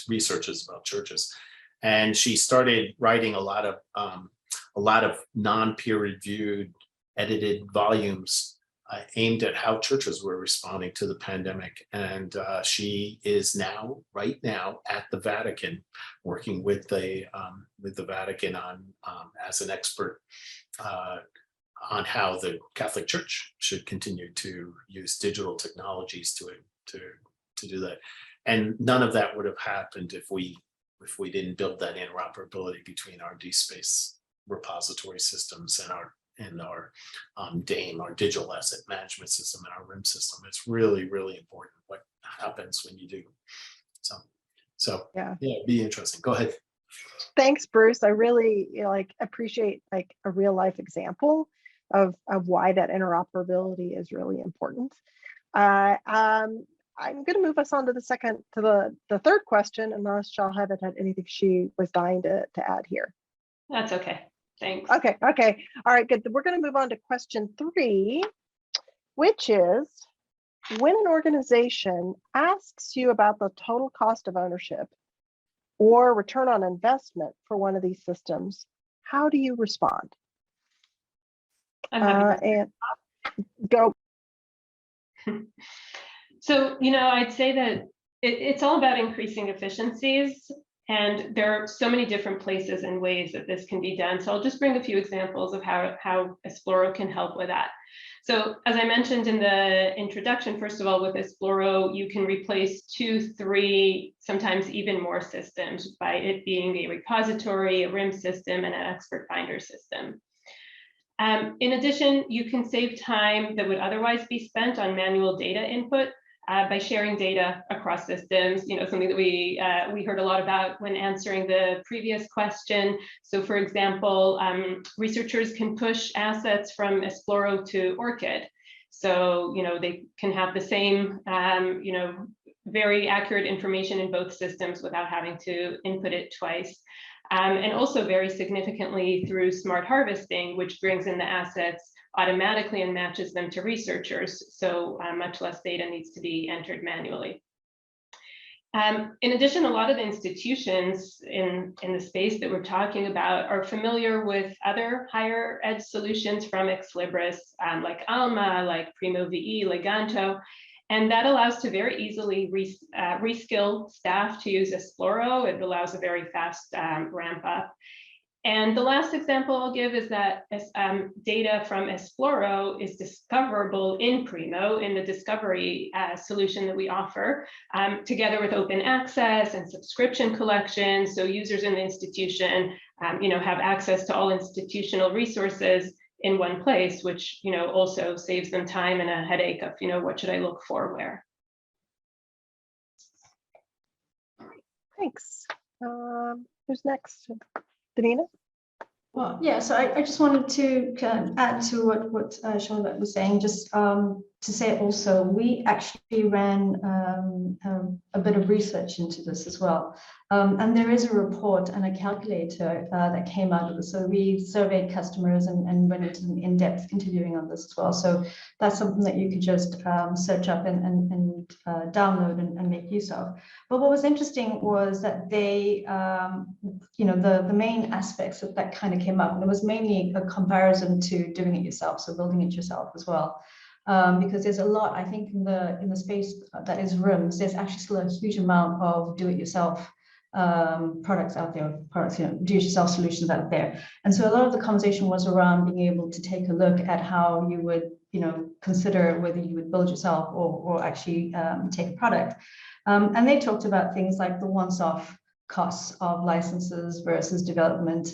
Speaker 5: researches about churches, and she started writing a lot of non-peer-reviewed, edited volumes aimed at how churches were responding to the pandemic. And she is right now at the Vatican, working with the Vatican on as an expert on how the Catholic Church should continue to use digital technologies to do that. And none of that would have happened if we didn't build that interoperability between our DSpace repository systems and our DAME, our digital asset management system, and our RIM system. It's really, really important what happens when you do. So yeah, it'd be interesting. Go ahead.
Speaker 1: Thanks, Bruce. I really appreciate a real life example of why that interoperability is really important. I'm going to move us on to the third question, unless Shahab had anything she was dying to add here.
Speaker 2: That's okay. Thanks.
Speaker 1: Okay. All right, good. We're going to move on to question 3, which is, when an organization asks you about the total cost of ownership or return on investment for one of these systems, how do you respond? And go.
Speaker 2: So, I'd say that it's all about increasing efficiencies, and there are so many different places and ways that this can be done. So I'll just bring a few examples of how Exploro can help with that. So as I mentioned in the introduction, first of all, with Exploro, you can replace 2, 3, sometimes even more systems by it being a repository, a RIM system, and an expert finder system. In addition, you can save time that would otherwise be spent on manual data input by sharing data across systems, something that we heard a lot about when answering the previous question. So for example, researchers can push assets from Exploro to ORCID. So, they can have the same, very accurate information in both systems without having to input it twice. And also very significantly through smart harvesting, which brings in the assets automatically and matches them to researchers. So much less data needs to be entered manually. In addition, a lot of the institutions in the space that we're talking about are familiar with other higher ed solutions from Ex Libris, like Alma, like Primo VE, Leganto. And that allows to very easily reskill staff to use Exploro. It allows a very fast ramp up. And the last example I'll give is that data from Exploro is discoverable in Primo, in the discovery solution that we offer, together with open access and subscription collections. So users in the institution, have access to all institutional resources in one place, which also saves them time and a headache of what should I look for where.
Speaker 1: Thanks. Who's next? Danina?
Speaker 4: Well, yeah, so I just wanted to kind of add to what Charlotte was saying, just to say also, we actually ran a bit of research into this as well. And there is a report and a calculator that came out of this. So we surveyed customers and went into in-depth interviewing on this as well. So that's something that you could just search up and download and make use of. But what was interesting was that they, the main aspects that kind of came up, and it was mainly a comparison to doing it yourself, so building it yourself as well. Because there's a lot, I think, in the space that is RIMS, there's actually still a huge amount of do-it-yourself products out there, do-it-yourself solutions out there. And so a lot of the conversation was around being able to take a look at how you would, consider whether you would build yourself or actually take a product. And they talked about things like the once-off costs of licenses versus development,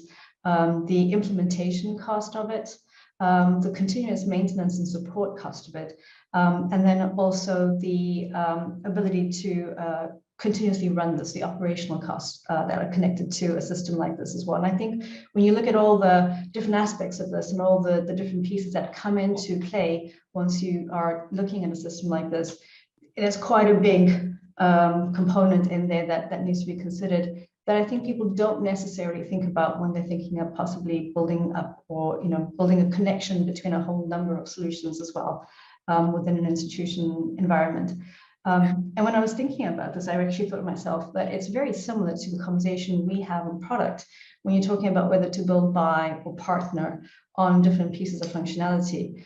Speaker 4: the implementation cost of it, the continuous maintenance and support cost of it, and then also the ability to continuously run this, the operational costs that are connected to a system like this as well. And I think when you look at all the different aspects of this and all the different pieces that come into play once you are looking at a system like this, it is quite a big component in there that needs to be considered that I think people don't necessarily think about when they're thinking of possibly building up or building a connection between a whole number of solutions as well within an institution environment. And when I was thinking about this, I actually thought to myself that it's very similar to the conversation we have on product when you're talking about whether to build, buy, or partner on different pieces of functionality.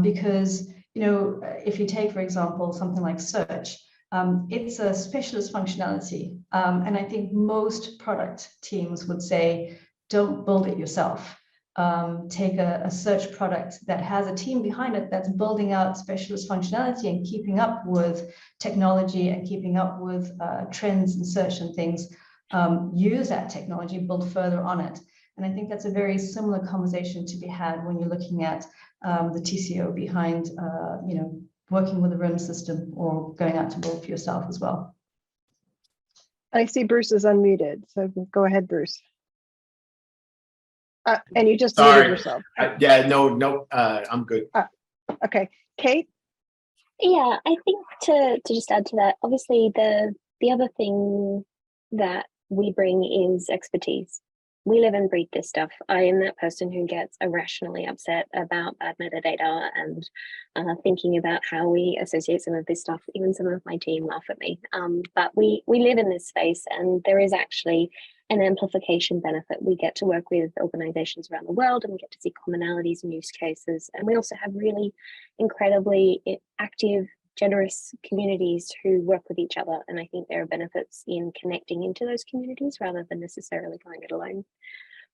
Speaker 4: Because if you take, for example, something like search, it's a specialist functionality. And I think most product teams would say, don't build it yourself. Take a search product that has a team behind it that's building out specialist functionality and keeping up with technology and keeping up with trends in search and things. Use that technology, build further on it. And I think that's a very similar conversation to be had when you're looking at the TCO behind, working with a RIM system or going out to build for yourself as well.
Speaker 1: I see Bruce is unmuted, so go ahead, Bruce. And you just muted yourself.
Speaker 5: Yeah, no, I'm good.
Speaker 1: Okay, Kate?
Speaker 3: Yeah, I think to just add to that, obviously the other thing that we bring is expertise. We live and breathe this stuff. I am that person who gets irrationally upset about bad metadata and thinking about how we associate some of this stuff. Even some of my team laugh at me. But we live in this space, and there is actually an amplification benefit. We get to work with organizations around the world, and we get to see commonalities and use cases. And we also have really incredibly active, generous communities who work with each other. And I think there are benefits in connecting into those communities rather than necessarily going it alone.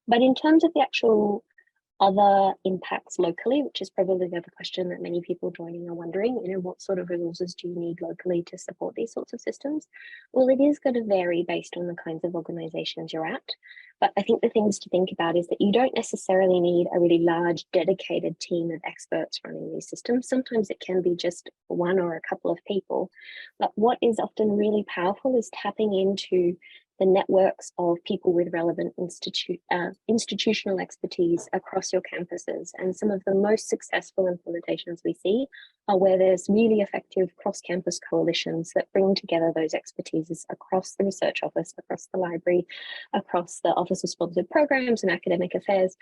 Speaker 3: But in terms of the actual other impacts locally, which is probably the other question that many people joining are wondering, what sort of resources do you need locally to support these sorts of systems? Well, it is going to vary based on the kinds of organizations you're at. But I think the things to think about is that you don't necessarily need a really large dedicated team of experts running these systems. Sometimes it can be just one or a couple of people. But what is often really powerful is tapping into the networks of people with relevant institutional expertise across your campuses. And some of the most successful implementations we see are where there's really effective cross-campus coalitions that bring together those expertises across the research office, across the library, across the Office of Sponsored Programs and Academic Affairs,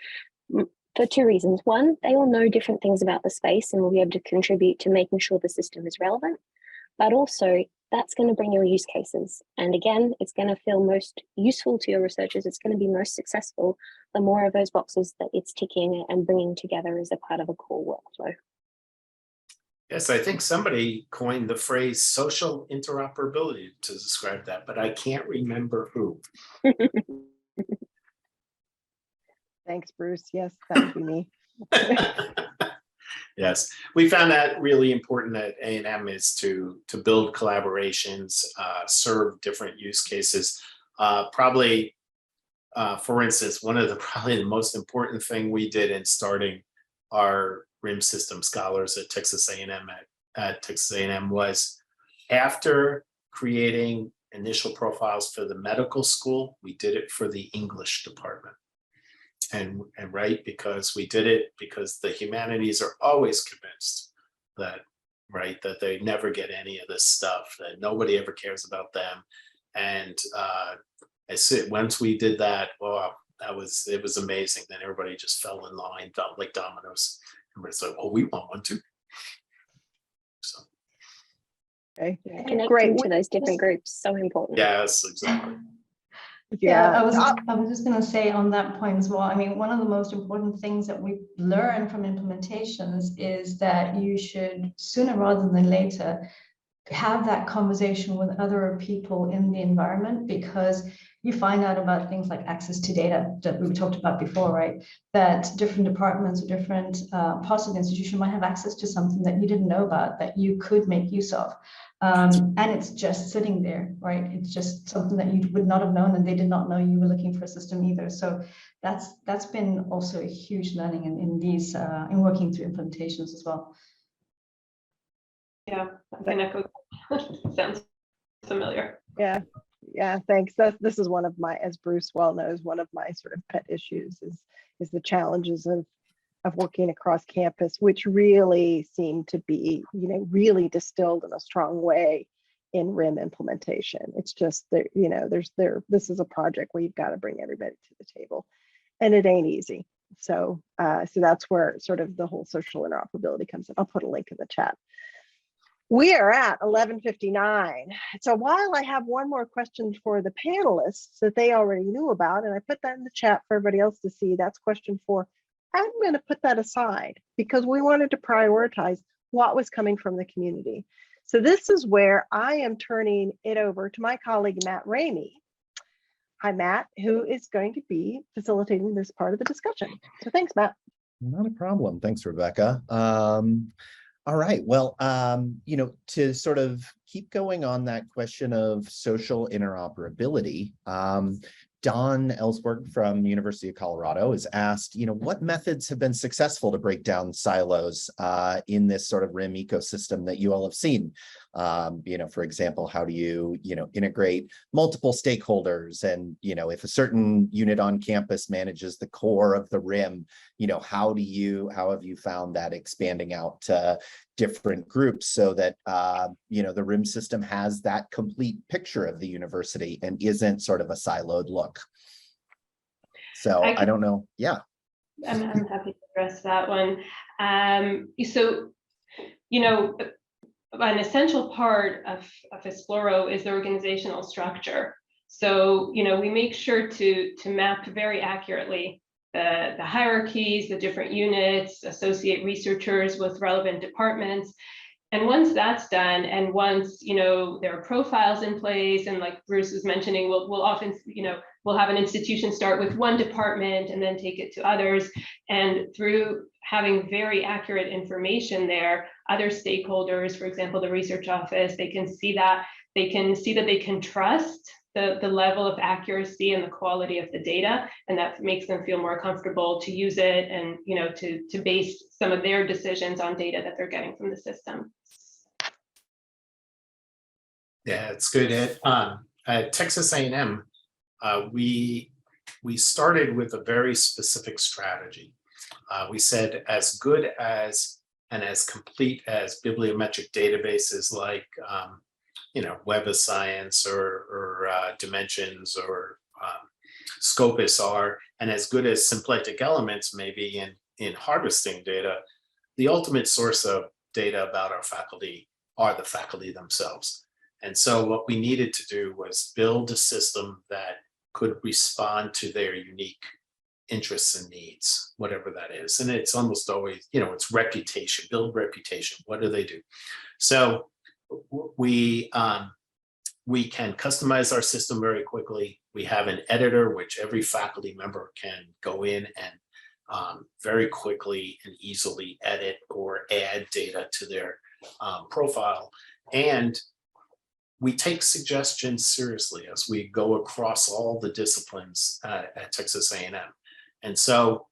Speaker 3: for two reasons. One, they all know different things about the space and will be able to contribute to making sure the system is relevant, but also that's going to bring your use cases. And again, it's going to feel most useful to your researchers. It's going to be most successful the more of those boxes that it's ticking and bringing together as a part of a core workflow.
Speaker 5: Yes, I think somebody coined the phrase social interoperability to describe that, but I can't remember who.
Speaker 1: Thanks, Bruce. Yes, that would be me.
Speaker 5: Yes, we found that really important at A&M is to build collaborations, serve different use cases. Probably, for instance, one of the probably the most important thing we did in starting our RIM system scholars at Texas A&M at Texas A&M was after creating initial profiles for the medical school, we did it for the English department. And right, because we did it because the humanities are always convinced that, right, that they never get any of this stuff, that nobody ever cares about them. And once we did that, well, it was amazing. Then everybody just fell in line, felt like dominoes. Everybody's like, well, we want one too. So,
Speaker 1: okay,
Speaker 3: Connecting
Speaker 1: great.
Speaker 3: to those different groups, so important.
Speaker 5: yes, exactly.
Speaker 4: Yeah, I was just going to say on that point as well. I mean, one of the most important things that we learn from implementations is that you should sooner rather than later have that conversation with other people in the environment, because you find out about things like access to data that we talked about before, right? That different departments or different parts of the institution might have access to something that you didn't know about that you could make use of. And it's just sitting there, right? It's just something that you would not have known, and they did not know you were looking for a system either. So that's been also a huge learning in working through implementations as well.
Speaker 2: Yeah, I can echo. Sounds familiar.
Speaker 1: Yeah, thanks. This is one of my, as Bruce well knows, one of my sort of pet issues is the challenges of working across campus, which really seem to be, really distilled in a strong way in RIM implementation. It's just that, you know, this is a project where you've got to bring everybody to the table, and it ain't easy. So, so that's where sort of the whole social interoperability comes in. I'll put a link in the chat. We are at 11:59. So while I have one more question for the panelists that they already knew about, and I put that in the chat for everybody else to see, that's question 4. I'm going to put that aside because we wanted to prioritize what was coming from the community. So this is where I am turning it over to my colleague, Matt Ramey. Hi, Matt, who is going to be facilitating this part of the discussion. So thanks, Matt.
Speaker 6: Not a problem. Thanks, Rebecca. All right. Well, you know, to sort of keep going on that question of social interoperability, Don Ellsberg from University of Colorado is asked, you know, what methods have been successful to break down silos in this sort of RIM ecosystem that you all have seen? You know, for example, how do you, integrate multiple stakeholders? And, if a certain unit on campus manages the core of the RIM, how have you found that expanding out to different groups so that, the RIM system has that complete picture of the university and isn't sort of a siloed look? So I don't know. Yeah.
Speaker 2: I'm happy to address that one. An essential part of Esploro is the organizational structure. So, we make sure to map very accurately the hierarchies, the different units, associate researchers with relevant departments. And once that's done, and once, there are profiles in place, and like Bruce was mentioning, we'll often, we'll have an institution start with one department and then take it to others. And through having very accurate information there, other stakeholders, for example, the research office, they can see that they can trust the level of accuracy and the quality of the data, and that makes them feel more comfortable to use it and, to base some of their decisions on data that they're getting from the system.
Speaker 5: Yeah, it's good. At Texas A&M, we started with a very specific strategy. We said as good as and as complete as bibliometric databases like Web of Science or Dimensions or Scopus are, and as good as symplectic elements may be in harvesting data, the ultimate source of data about our faculty are the faculty themselves. And so what we needed to do was build a system that could respond to their unique interests and needs, whatever that is. And it's almost always, it's reputation, build reputation. What do they do? So we can customize our system very quickly. We have an editor, which every faculty member can go in and very quickly and easily edit or add data to their profile. And we take suggestions seriously as we go across all the disciplines at Texas A&M. And so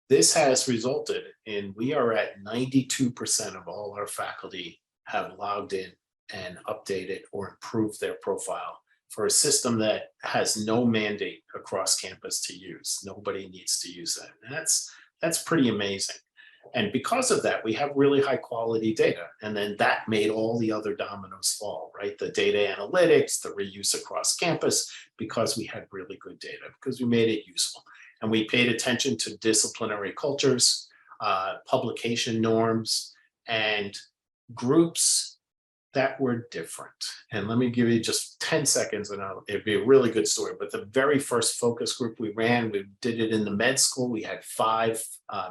Speaker 5: this has resulted in, we are at 92% of all our faculty have logged in and updated or improved their profile for a system that has no mandate across campus to use. Nobody needs to use that. And that's pretty amazing. And because of that, we have really high quality data. And then that made all the other dominoes fall, right? The data analytics, the reuse across campus, because we had really good data, because we made it useful. And we paid attention to disciplinary cultures, publication norms, and groups that were different. And let me give you just 10 seconds and it'd be a really good story. But the very first focus group we ran, we did it in the med school. We had 5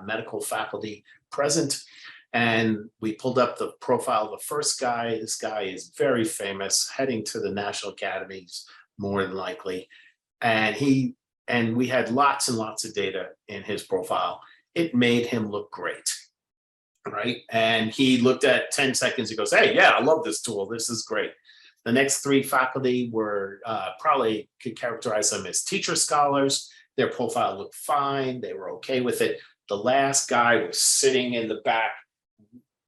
Speaker 5: medical faculty present. And we pulled up the profile of the first guy. This guy is very famous, heading to the National Academies, more than likely. And we had lots and lots of data in his profile. It made him look great. Right. And he looked at 10 seconds. He goes, hey, yeah, I love this tool. This is great. The next 3 faculty were probably could characterize them as teacher scholars. Their profile looked fine. They were OK with it. The last guy was sitting in the back,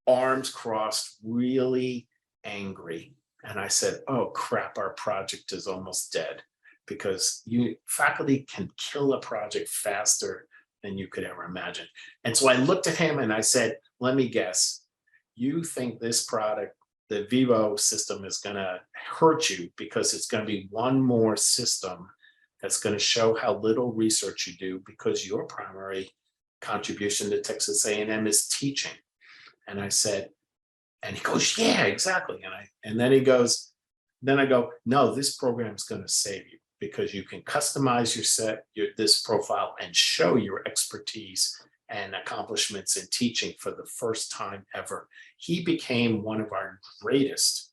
Speaker 5: arms crossed, really angry. And I said, oh, crap, our project is almost dead, because faculty can kill a project faster than you could ever imagine. And so I looked at him and I said, let me guess, you think this the Vivo system is going to hurt you because it's going to be one more system that's going to show how little research you do because your primary contribution to Texas A&M is teaching. And I said, and he goes, yeah, exactly. And then he goes, then I go, no, this program is going to save you because you can customize this profile and show your expertise and accomplishments in teaching for the first time ever. He became one of our greatest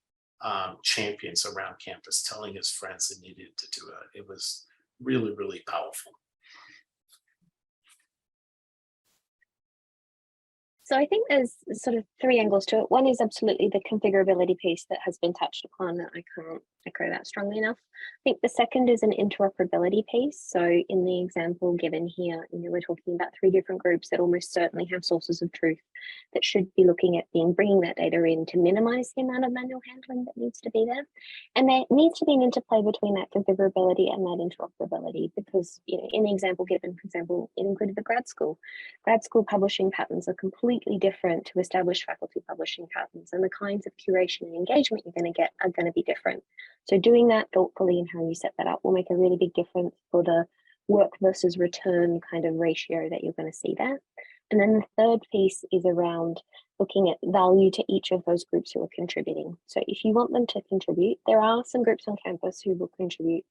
Speaker 5: champions around campus, telling his friends they needed to do it. It was really, really powerful.
Speaker 3: So I think there's sort of three angles to it. One is absolutely the configurability piece that has been touched upon. I can't echo that strongly enough. I think the second is an interoperability piece. So in the example given here, we're talking about 3 different groups that almost certainly have sources of truth that should be looking at bringing that data in to minimize the amount of manual handling that needs to be there. And there needs to be an interplay between that configurability and that interoperability because, in the example given, for example, it included the grad school. Grad school publishing patterns are completely different to established faculty publishing patterns, and the kinds of curation and engagement you're going to get are going to be different. So doing that thoughtfully and how you set that up will make a really big difference for the work versus return kind of ratio that you're going to see there. And then the third piece is around looking at value to each of those groups who are contributing. So if you want them to contribute, there are some groups on campus who will contribute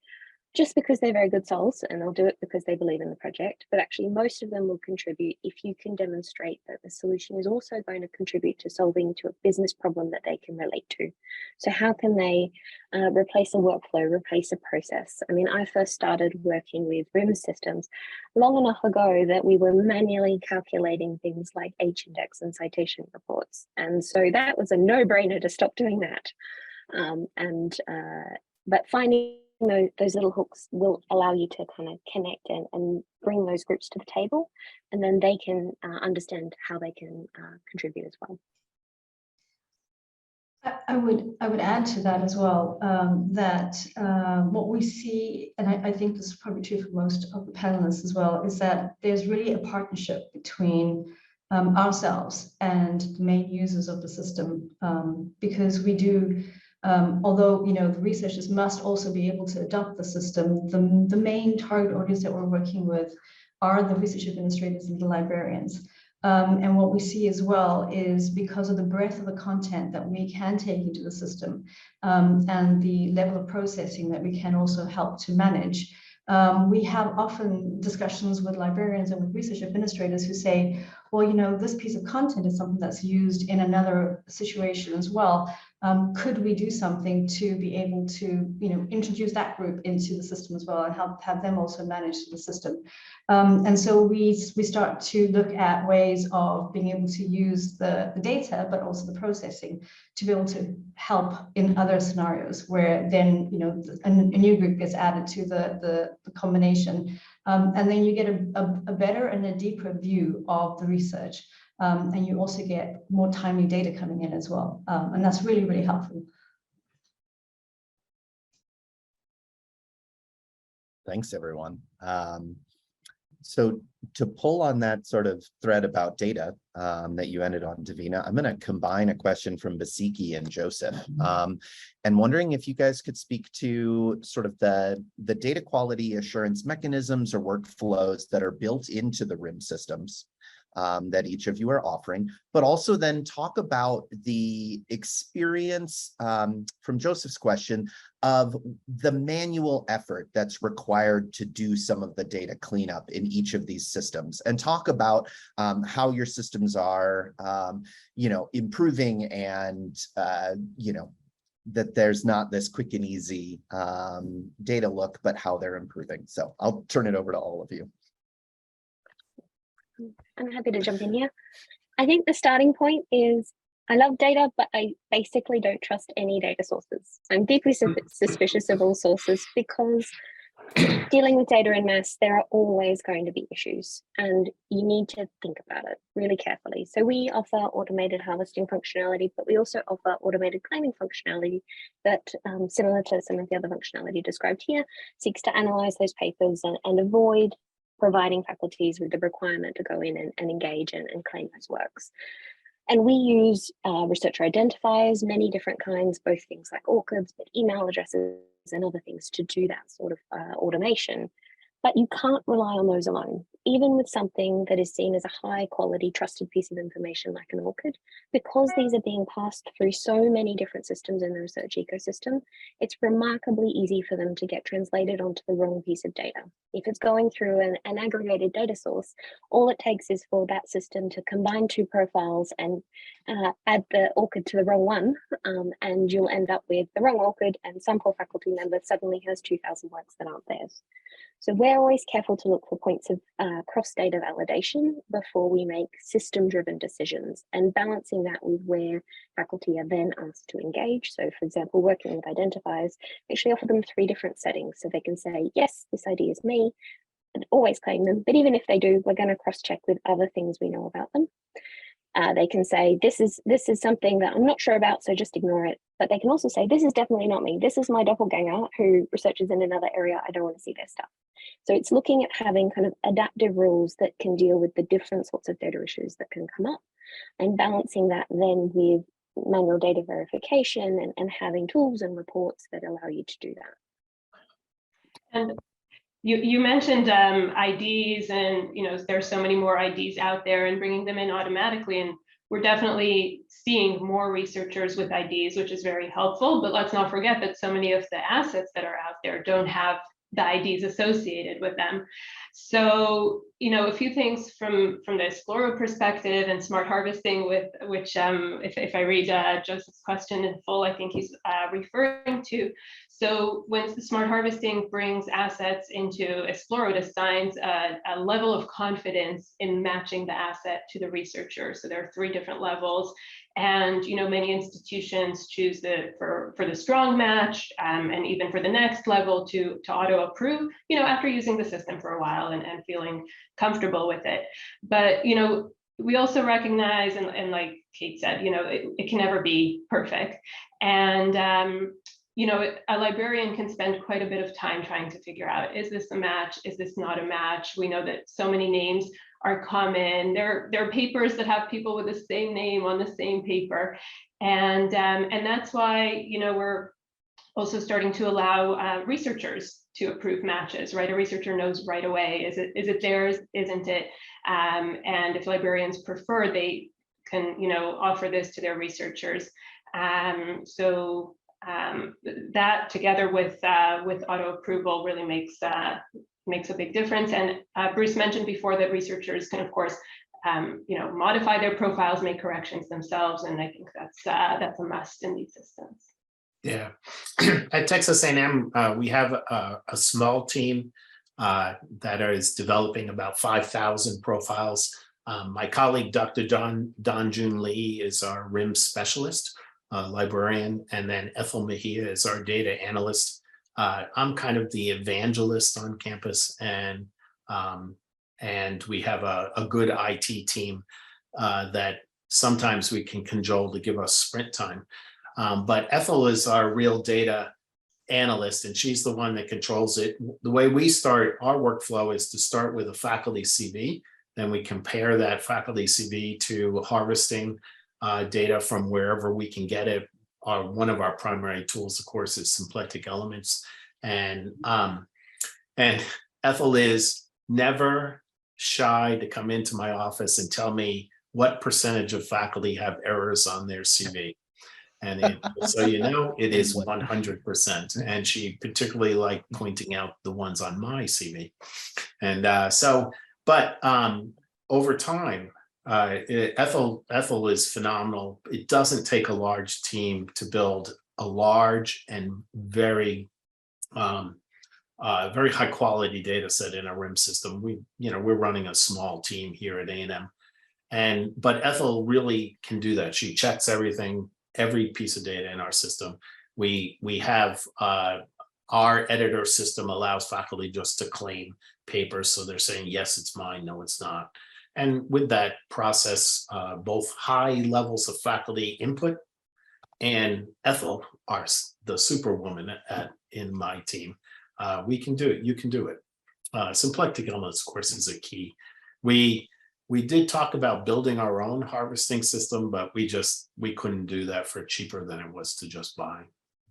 Speaker 3: just because they're very good souls and they'll do it because they believe in the project, but actually most of them will contribute if you can demonstrate that the solution is also going to contribute to solving to a business problem that they can relate to. So how can they replace a workflow, replace a process? I mean, I first started working with RIM systems long enough ago that we were manually calculating things like H-index and citation reports. And so that was a no-brainer to stop doing that. But finding those little hooks will allow you to kind of connect and bring those groups to the table, and then they can understand how they can contribute as well.
Speaker 4: I would add to that as well, that what we see, and I think this is probably true for most of the panelists as well, is that there's really a partnership between ourselves and the main users of the system, because we do, although the researchers must also be able to adopt the system, the main target audience that we're working with are the research administrators and the librarians. And what we see as well is because of the breadth of the content that we can take into the system, and the level of processing that we can also help to manage, we have often discussions with librarians and with research administrators who say, well, this piece of content is something that's used in another situation as well. Could we do something to be able to, introduce that group into the system as well and have them also manage the system? And so we start to look at ways of being able to use the data, but also the processing to be able to help in other scenarios where then, a new group gets added to the combination. And then you get a better and a deeper view of the research. And you also get more timely data coming in as well. And that's really, really helpful.
Speaker 6: Thanks, everyone. So to pull on that sort of thread about data that you ended on, Davina, I'm going to combine a question from Basiki and Joseph, and wondering if you guys could speak to sort of the data quality assurance mechanisms or workflows that are built into the RIM systems that each of you are offering, but also then talk about the experience from Joseph's question of the manual effort that's required to do some of the data cleanup in each of these systems, and talk about how your systems are, improving, and that there's not this quick and easy data look, but how they're improving. So I'll turn it over to all of you.
Speaker 3: I'm happy to jump in here. I think the starting point is I love data, but I basically don't trust any data sources. I'm deeply suspicious of all sources because dealing with data in mass, there are always going to be issues and you need to think about it really carefully. So we offer automated harvesting functionality, but we also offer automated claiming functionality that, similar to some of the other functionality described here, seeks to analyze those papers and avoid providing faculties with the requirement to go in and engage and claim those works. And we use researcher identifiers, many different kinds, both things like ORCIDs, but email addresses and other things to do that sort of automation. But you can't rely on those alone, even with something that is seen as a high quality, trusted piece of information like an ORCID, because these are being passed through so many different systems in the research ecosystem, it's remarkably easy for them to get translated onto the wrong piece of data. If it's going through an aggregated data source, all it takes is for that system to combine two profiles and add the ORCID to the wrong one, and you'll end up with the wrong ORCID, and some poor faculty member suddenly has 2,000 works that aren't theirs. So we're always careful to look for points of cross-data validation before we make system-driven decisions, and balancing that with where faculty are then asked to engage. So for example, working with identifiers, actually offer them 3 different settings. So they can say, yes, this ID is me, and always claim them. But even if they do, we're going to cross-check with other things we know about them. They can say, this is something that I'm not sure about, so just ignore it. But they can also say, this is definitely not me. This is my doppelganger who researches in another area. I don't want to see their stuff. So it's looking at having kind of adaptive rules that can deal with the different sorts of data issues that can come up, and balancing that then with manual data verification and having tools and reports that allow you to do that.
Speaker 2: And you mentioned IDs, and there's so many more IDs out there, and bringing them in automatically, and we're definitely seeing more researchers with IDs, which is very helpful. But let's not forget that so many of the assets that are out there don't have the IDs associated with them. So, a few things from the Explorer perspective and smart harvesting, with which, if I read Joseph's question in full, I think he's referring to. So when smart harvesting brings assets into Explorer, it assigns a level of confidence in matching the asset to the researcher. So there are 3 different levels. And many institutions choose for the strong match, and even for the next level to auto approve, after using the system for a while and feeling comfortable with it. But we also recognize, and like Kate said, it can never be perfect. And a librarian can spend quite a bit of time trying to figure out, is this a match? Is this not a match? We know that so many names are common. There are papers that have people with the same name on the same paper. And that's why, we're also starting to allow researchers to approve matches, right? A researcher knows right away, is it theirs, isn't it? And if librarians prefer, they can, offer this to their researchers. So that together with auto approval really makes a big difference. And Bruce mentioned before that researchers can, of course, modify their profiles, make corrections themselves, and I think that's a must in these systems.
Speaker 5: Yeah, at Texas A&M, we have a small team that is developing about 5,000 profiles. My colleague, Dr. Don June Lee, is our RIM specialist, librarian, and then Ethel Mejia is our data analyst. I'm kind of the evangelist on campus, and we have a good IT team that sometimes we can cajole to give us sprint time. But Ethel is our real data analyst, and she's the one that controls it. The way we start our workflow is to start with a faculty CV. Then we compare that faculty CV to harvesting data from wherever we can get it. One of our primary tools, of course, is symplectic elements. And Ethel is never shy to come into my office and tell me what percentage of faculty have errors on their CV. And so it is 100%. And she particularly liked pointing out the ones on my CV. And but over time, Ethel is phenomenal. It doesn't take a large team to build a large and very high quality data set in a RIM system. We're running a small team here at A&M, but Ethel really can do that. She checks everything, every piece of data in our system. We have our editor system allows faculty just to claim papers, so they're saying yes, it's mine, no, it's not. And with that process, both high levels of faculty input and Ethel, the superwoman in my team, we can do it. You can do it. Symplectic elements, of course, is a key. We did talk about building our own harvesting system, but we couldn't do that for cheaper than it was to just buy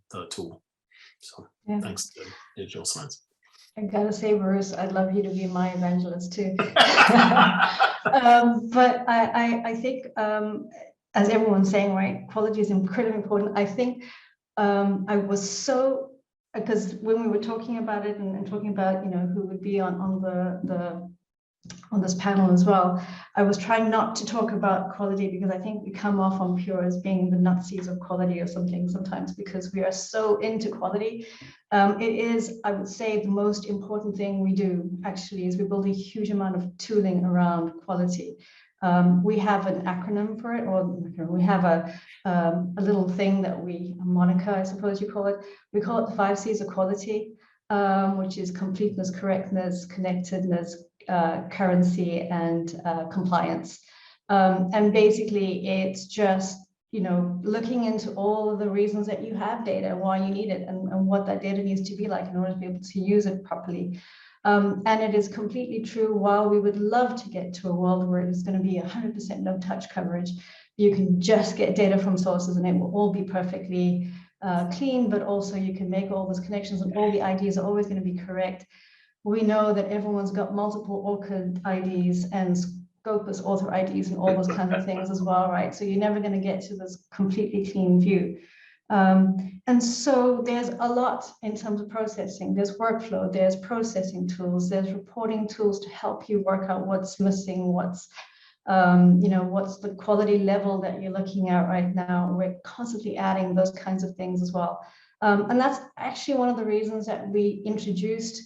Speaker 5: the tool. So
Speaker 4: Yeah.
Speaker 5: thanks to Digital Science.
Speaker 4: I gotta say, Bruce, I'd love you to be my evangelist too. But I think, as everyone's saying, right, quality is incredibly important. I think I was so, because when we were talking about it and talking about, who would be on this panel as well, I was trying not to talk about quality because I think we come off on Pure as being the Nazis of quality or something sometimes, because we are so into quality. It is, I would say, the most important thing we do actually is we build a huge amount of tooling around quality. We have an acronym for it, or we have a little thing that a moniker, I suppose you call it. We call it the 5 C's of quality, which is completeness, correctness, connectedness, currency, and compliance. And basically it's just, looking into all of the reasons that you have data, why you need it, and what that data needs to be like in order to be able to use it properly. And it is completely true, while we would love to get to a world where it is going to be 100% no touch coverage, you can just get data from sources and it will all be perfectly clean, but also you can make all those connections and all the IDs are always going to be correct. We know that everyone's got multiple ORCID IDs and Scopus author IDs and all those kinds of things as well, right? So you're never going to get to this completely clean view. And so there's a lot in terms of processing. There's workflow, there's processing tools, there's reporting tools to help you work out what's missing, what's the quality level that you're looking at right now. We're constantly adding those kinds of things as well. And that's actually one of the reasons that we introduced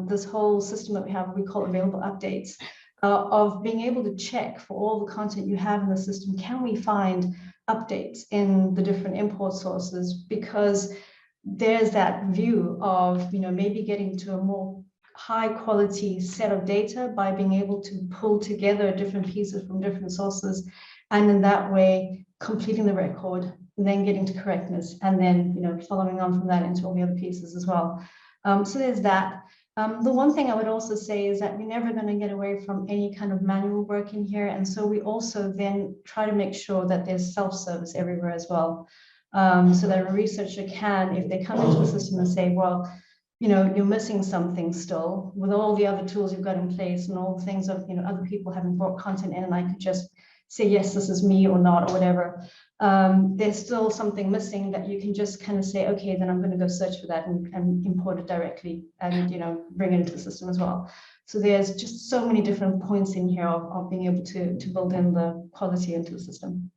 Speaker 4: this whole system that we call available updates, of being able to check for all the content you have in the system. Can we find updates in the different import sources? Because there's that view of, maybe getting to a more high quality set of data by being able to pull together different pieces from different sources, and in that way completing the record, and then getting to correctness, and then following on from that into all the other pieces as well. So there's that. The one thing I would also say is that we're never going to get away from any kind of manual work in here, and so we also then try to make sure that there's self-service everywhere as well, so that a researcher can, if they come into the system and say, well, you're missing something still, with all the other tools you've got in place and all the things of other people having brought content in, and I could just say, yes, this is me or not, or whatever. There's still something missing that you can just kind of say, okay, then I'm going to go search for that and import it directly and bring it into the system as well. So there's just so many different points in here of being able to build in the quality into the system.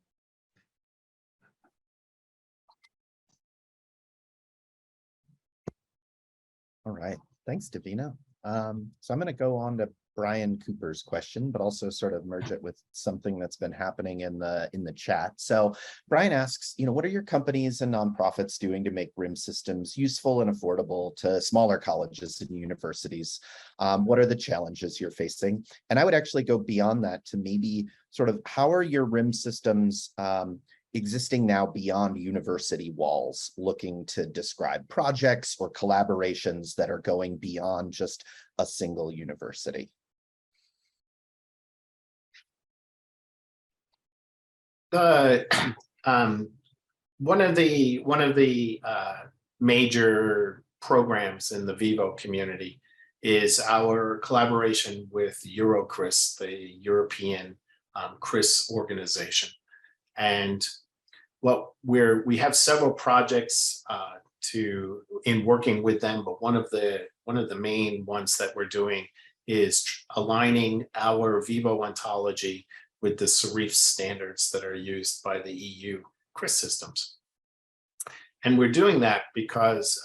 Speaker 6: All right, thanks, Davina. So I'm going to go on to Brian Cooper's question, but also sort of merge it with something that's been happening in the chat. So Brian asks, what are your companies and nonprofits doing to make RIM systems useful and affordable to smaller colleges and universities? What are the challenges you're facing? And I would actually go beyond that to maybe sort of, how are your RIM systems existing now beyond university walls, looking to describe projects or collaborations that are going beyond just a single university?
Speaker 5: One of the major programs in the Vivo community is our collaboration with EuroCRIS, the European CRIS organization. And we have several projects in working with them, but one of the main ones that we're doing is aligning our Vivo ontology with the serif standards that are used by the EU CRIS systems. And we're doing that because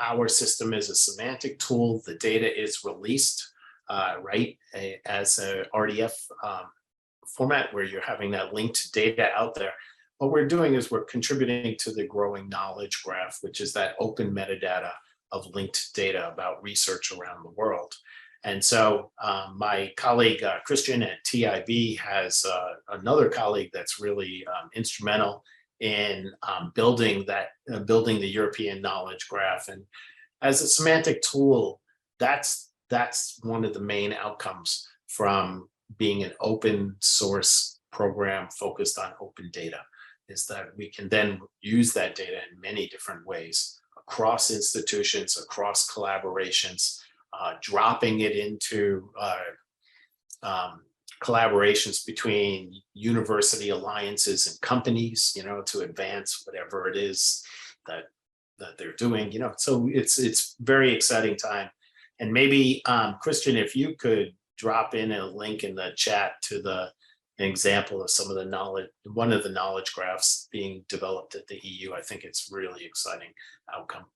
Speaker 5: our system is a semantic tool. The data is released as a RDF format where you're having that linked data out there. What we're doing is we're contributing to the growing knowledge graph, which is that open metadata of linked data about research around the world. And so my colleague Christian at TIB has another colleague that's really instrumental in building the European knowledge graph. And as a semantic tool, that's one of the main outcomes from being an open source program focused on open data is that we can then use that data in many different ways across institutions, across collaborations, dropping it into collaborations between university alliances and companies, to advance whatever it is that they're doing, so it's very exciting time. And maybe Christian, if you could drop in a link in the chat to an example of some of the knowledge, one of the knowledge graphs being developed at the EU. I think it's really exciting outcome.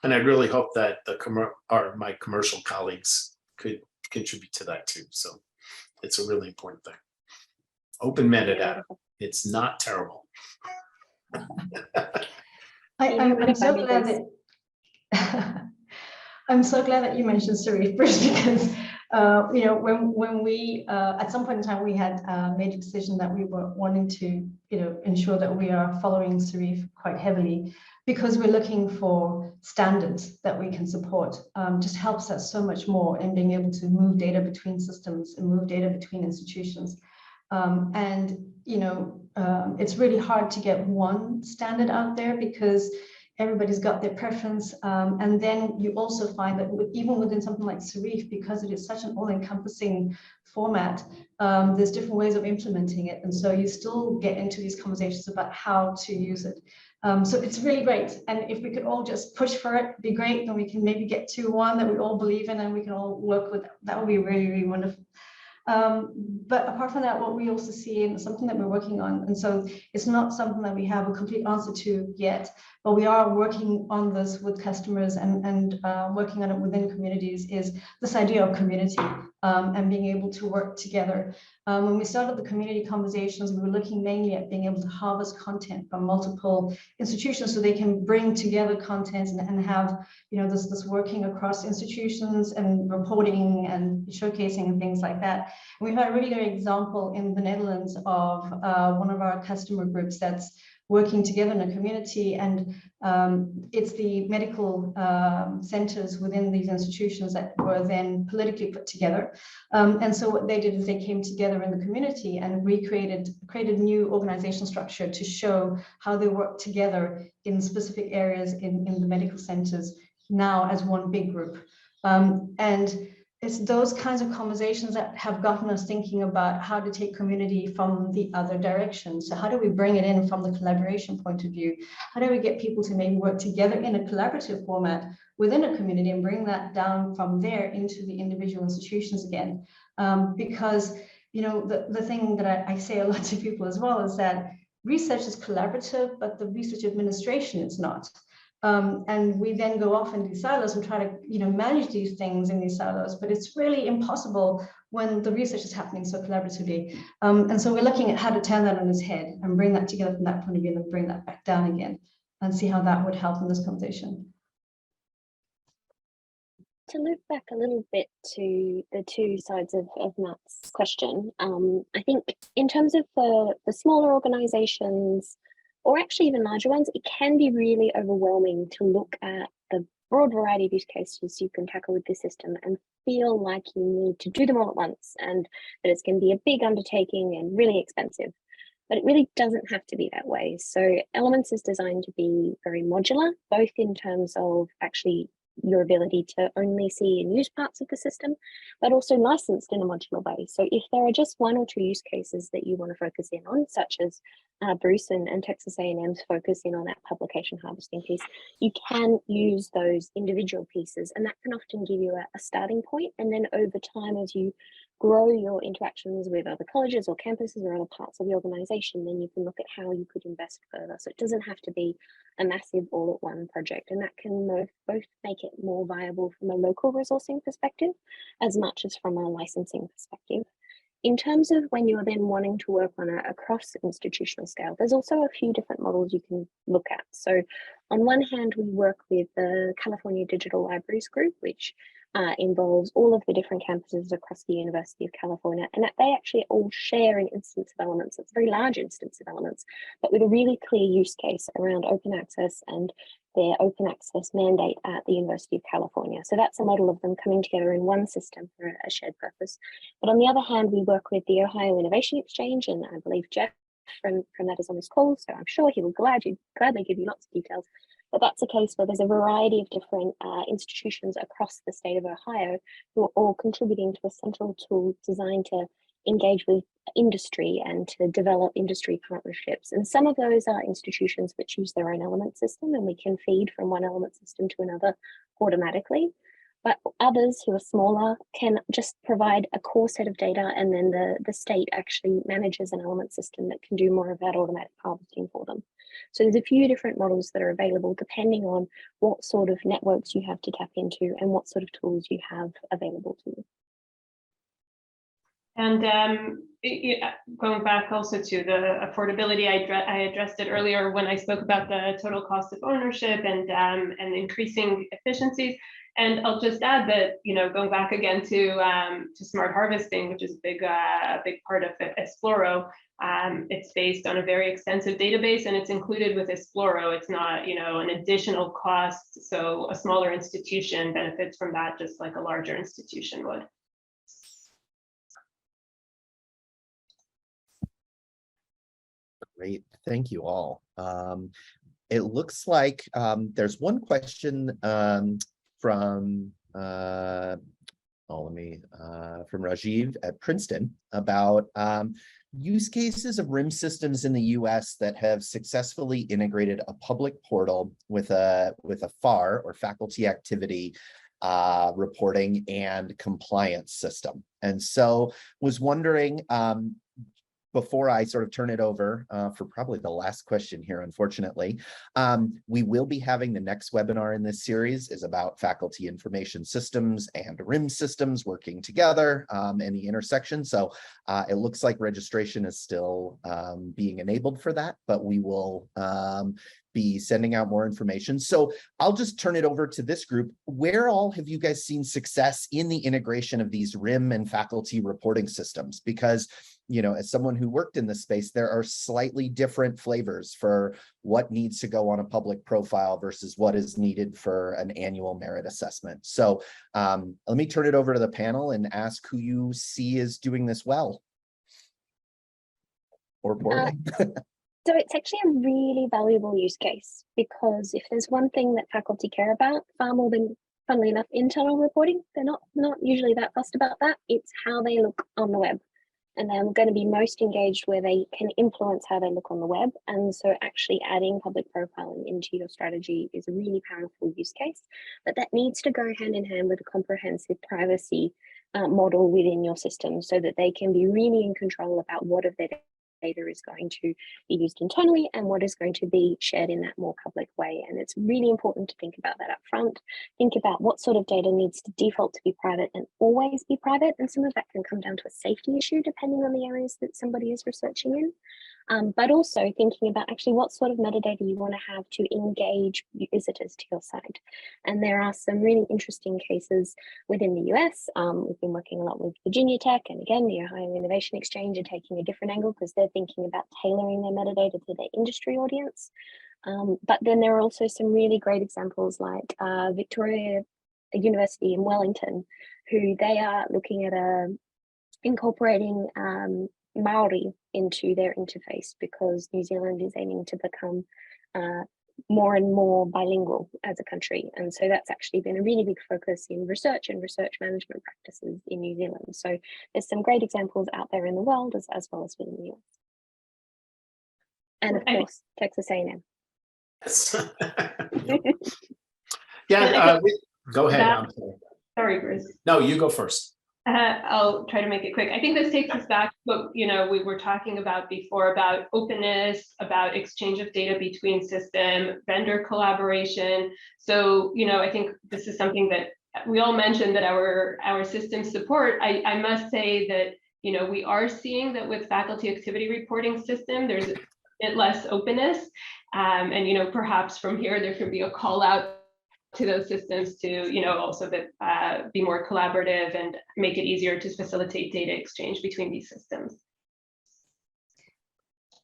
Speaker 5: And I really hope that my commercial colleagues could contribute to that too. So it's a really important thing. Open metadata. It's not terrible.
Speaker 4: I'm so glad that I'm so glad that you mentioned Serif first, because when we at some point in time we had made a decision that we were wanting to ensure that we are following Serif quite heavily, because we're looking for standards that we can support. Just helps us so much more in being able to move data between systems and move data between institutions. It's really hard to get one standard out there because everybody's got their preference. And then you also find that even within something like Serif, because it is such an all-encompassing format, there's different ways of implementing it. And so you still get into these conversations about how to use it. So it's really great. And if we could all just push for it, it'd be great. Then we can maybe get to one that we all believe in and we can all work with. That would be really, really wonderful. But apart from that, what we also see, and something that we're working on, and so it's not something that we have a complete answer to yet, but we are working on this with customers and working on it within communities, is this idea of community and being able to work together. When we started the community conversations, we were looking mainly at being able to harvest content from multiple institutions so they can bring together content and have this working across institutions and reporting and showcasing and things like that. And we've had a really good example in the Netherlands of one of our customer groups that's working together in a community, and it's the medical centers within these institutions that were then politically put together. And so what they did is they came together in the community and created new organizational structure to show how they work together in specific areas in the medical centers now as one big group. And it's those kinds of conversations that have gotten us thinking about how to take community from the other direction. So how do we bring it in from the collaboration point of view? How do we get people to maybe work together in a collaborative format within a community and bring that down from there into the individual institutions again? Because the thing that I say a lot to people as well is that research is collaborative, but the research administration is not. And we then go off in these silos and try to manage these things in these silos, but it's really impossible when the research is happening so collaboratively. And so we're looking at how to turn that on its head and bring that together from that point of view and then bring that back down again and see how that would help in this conversation.
Speaker 3: To loop back a little bit to the two sides of Matt's question, I think in terms of the smaller organizations, or actually even larger ones, it can be really overwhelming to look at the broad variety of use cases you can tackle with this system and feel like you need to do them all at once and that it's going to be a big undertaking and really expensive. But it really doesn't have to be that way. So Elements is designed to be very modular, both in terms of actually your ability to only see and use parts of the system, but also licensed in a modular way. So if there are just one or two use cases that you want to focus in on, such as Bruce and Texas A&M's focus in on that publication harvesting piece, you can use those individual pieces, and that can often give you a starting point. And then over time, as you grow your interactions with other colleges or campuses or other parts of the organization, then you can look at how you could invest further. So it doesn't have to be a massive all-at-one project, and that can both make it more viable from a local resourcing perspective as much as from a licensing perspective. In terms of when you're then wanting to work on a cross-institutional scale, there's also a few different models you can look at. So on one hand, we work with the California Digital Libraries Group, which involves all of the different campuses across the University of California, and that they actually all share an instance of Elements. It's a very large instance of Elements, but with a really clear use case around open access and their open access mandate at the University of California. So that's a model of them coming together in one system for a shared purpose. But on the other hand, we work with the Ohio Innovation Exchange, and I believe Jeff from that is on this call, so I'm sure he will gladly give you lots of details. But that's a case where there's a variety of different institutions across the state of Ohio who are all contributing to a central tool designed to engage with industry and to develop industry partnerships. And some of those are institutions which use their own element system, and we can feed from one element system to another automatically. But others who are smaller can just provide a core set of data, and then the state actually manages an element system that can do more of that automatic harvesting for them. So there's a few different models that are available depending on what sort of networks you have to tap into and what sort of tools you have available to you.
Speaker 2: And going back also to the affordability, I addressed it earlier when I spoke about the total cost of ownership and increasing efficiencies. And I'll just add that, you know, going back again to smart harvesting, which is a big part of Esploro. It's based on a very extensive database, and it's included with Esploro. It's not, you know, an additional cost. So a smaller institution benefits from that, just like a larger institution would.
Speaker 6: Great, thank you all. It looks like there's one question from from Rajiv at Princeton about use cases of RIM systems in the US that have successfully integrated a public portal with a FAR, or faculty activity reporting and compliance system. And so was wondering, before I sort of turn it over for probably the last question here, unfortunately, we will be having the next webinar in this series is about faculty information systems and RIM systems working together and the intersection. So it looks like registration is still being enabled for that, but we will be sending out more information. So I'll just turn it over to this group. Where all have you guys seen success in the integration of these RIM and faculty reporting systems? Because, you know, as someone who worked in this space, there are slightly different flavors for what needs to go on a public profile versus what is needed for an annual merit assessment. So let me turn it over to the panel and ask who you see is doing this well or poorly.
Speaker 3: So it's actually a really valuable use case, because if there's one thing that faculty care about, far more than, funnily enough, internal reporting, they're not usually that fussed about that. It's how they look on the web. And they're going to be most engaged where they can influence how they look on the web. And so actually adding public profiling into your strategy is a really powerful use case, but that needs to go hand in hand with a comprehensive privacy model within your system, so that they can be really in control about what of their data is going to be used internally and what is going to be shared in that more public way. And it's really important to think about that up front. Think about what sort of data needs to default to be private and always be private. And some of that can come down to a safety issue depending on the areas that somebody is researching in. But also thinking about actually what sort of metadata you want to have to engage visitors to your site. And there are some really interesting cases within the US. We've been working a lot with Virginia Tech, and again, the Ohio Innovation Exchange are taking a different angle because they're thinking about tailoring their metadata to their industry audience. But then there are also some really great examples like Victoria University in Wellington, who they are looking at incorporating Maori into their interface, because New Zealand is aiming to become more and more bilingual as a country. And so that's actually been a really big focus in research and research management practices in New Zealand. So there's some great examples out there in the world as well as within the US. And of course, Texas A&M.
Speaker 5: Yes. Yeah, go ahead.
Speaker 2: Sorry, Bruce.
Speaker 5: No, you go first.
Speaker 2: I'll try to make it quick. I think this takes us back to what, you know, we were talking about before, about openness, about exchange of data between system, vendor collaboration. So, you know, I think this is something that we all mentioned that our systems support. I must say that, you know, we are seeing that with faculty activity reporting system, there's a bit less openness. And, you know, perhaps from here, there could be a call out to those systems to, you know, also that be more collaborative and make it easier to facilitate data exchange between these systems.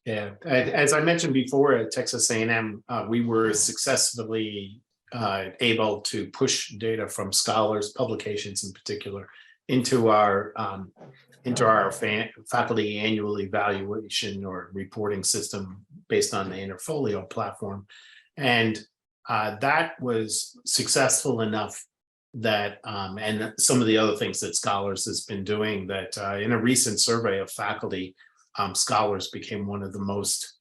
Speaker 5: Yeah, as I mentioned before, at Texas A&M, we were successfully able to push data from scholars, publications in particular, into our faculty annual evaluation or reporting system based on the Interfolio platform, and that was successful enough that and some of the other things that Scholars has been doing, that in a recent survey of faculty, Scholars became one of the most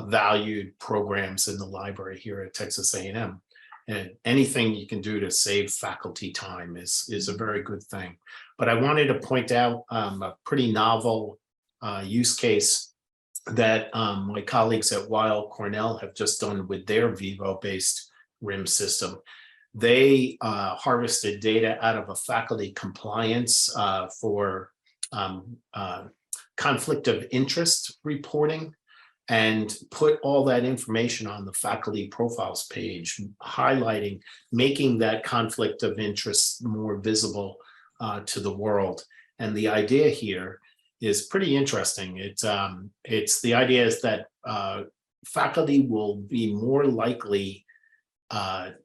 Speaker 5: valued programs in the library here at Texas A&M. And anything you can do to save faculty time is a very good thing. But I wanted to point out a pretty novel use case that my colleagues at Weill Cornell have just done with their Vivo-based RIM system. They harvested data out of a faculty compliance for conflict of interest reporting, and put all that information on the faculty profiles page, highlighting, making that conflict of interest more visible to the world. And the idea here is pretty interesting. It's the idea is that faculty will be more likely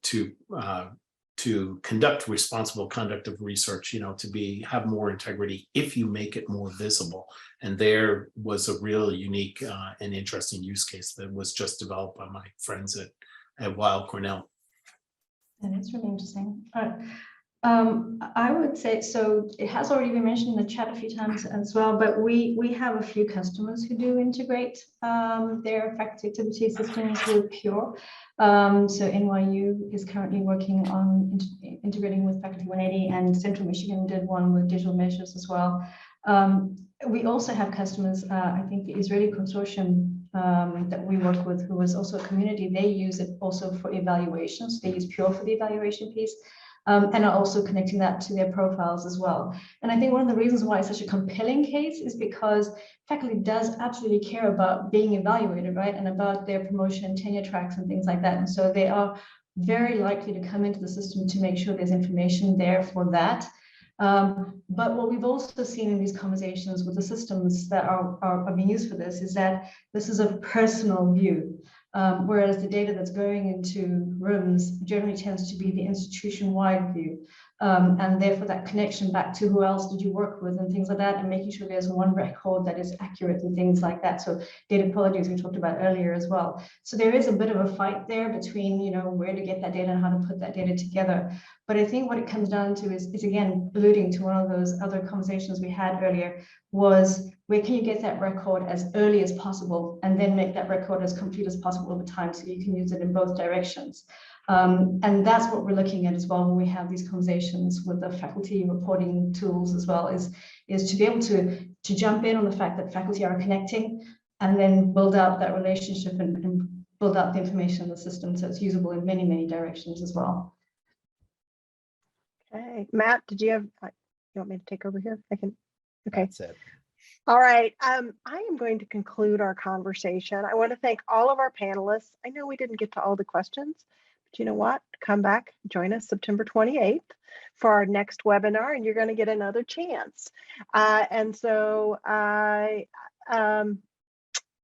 Speaker 5: to conduct responsible conduct of research, to have more integrity if you make it more visible. And there was a real unique and interesting use case that was just developed by my friends at Weill Cornell.
Speaker 4: That is really interesting. I would say, so it has already been mentioned in the chat a few times as well, but we have a few customers who do integrate their faculty activity systems with Pure. So NYU is currently working on integrating with Faculty 180, and Central Michigan did one with digital measures as well. We also have customers, I think the Israeli consortium that we work with, who is also a community, they use it also for evaluations. They use Pure for the evaluation piece. And are also connecting that to their profiles as well. And I think one of the reasons why it's such a compelling case is because faculty does absolutely care about being evaluated, right? And about their promotion and tenure tracks and things like that. And so they are very likely to come into the system to make sure there's information there for that. But what we've also seen in these conversations with the systems that are being used for this is that this is a personal view. Whereas the data that's going into rooms generally tends to be the institution-wide view. And therefore that connection back to who else did you work with and things like that, and making sure there's one record that is accurate and things like that. So data quality, as we talked about earlier as well. So there is a bit of a fight there between, where to get that data and how to put that data together. But I think what it comes down to is again, alluding to one of those other conversations we had earlier, was where can you get that record as early as possible and then make that record as complete as possible over time so you can use it in both directions. And that's what we're looking at as well when we have these conversations with the faculty reporting tools as well, is to be able to jump in on the fact that faculty are connecting and then build out that relationship and build out the information in the system so it's usable in many, many directions as well.
Speaker 1: Okay, Matt, did you want me to take over here? I can. Okay.
Speaker 6: That's it.
Speaker 1: All right. I am going to conclude our conversation. I want to thank all of our panelists. I know we didn't get to all the questions, but you know what? Come back, join us September 28th for our next webinar, and you're going to get another chance. And so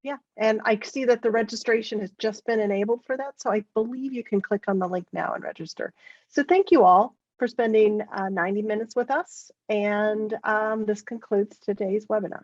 Speaker 1: yeah, and I see that the registration has just been enabled for that. So I believe you can click on the link now and register. So thank you all for spending 90 minutes with us. And this concludes today's webinar.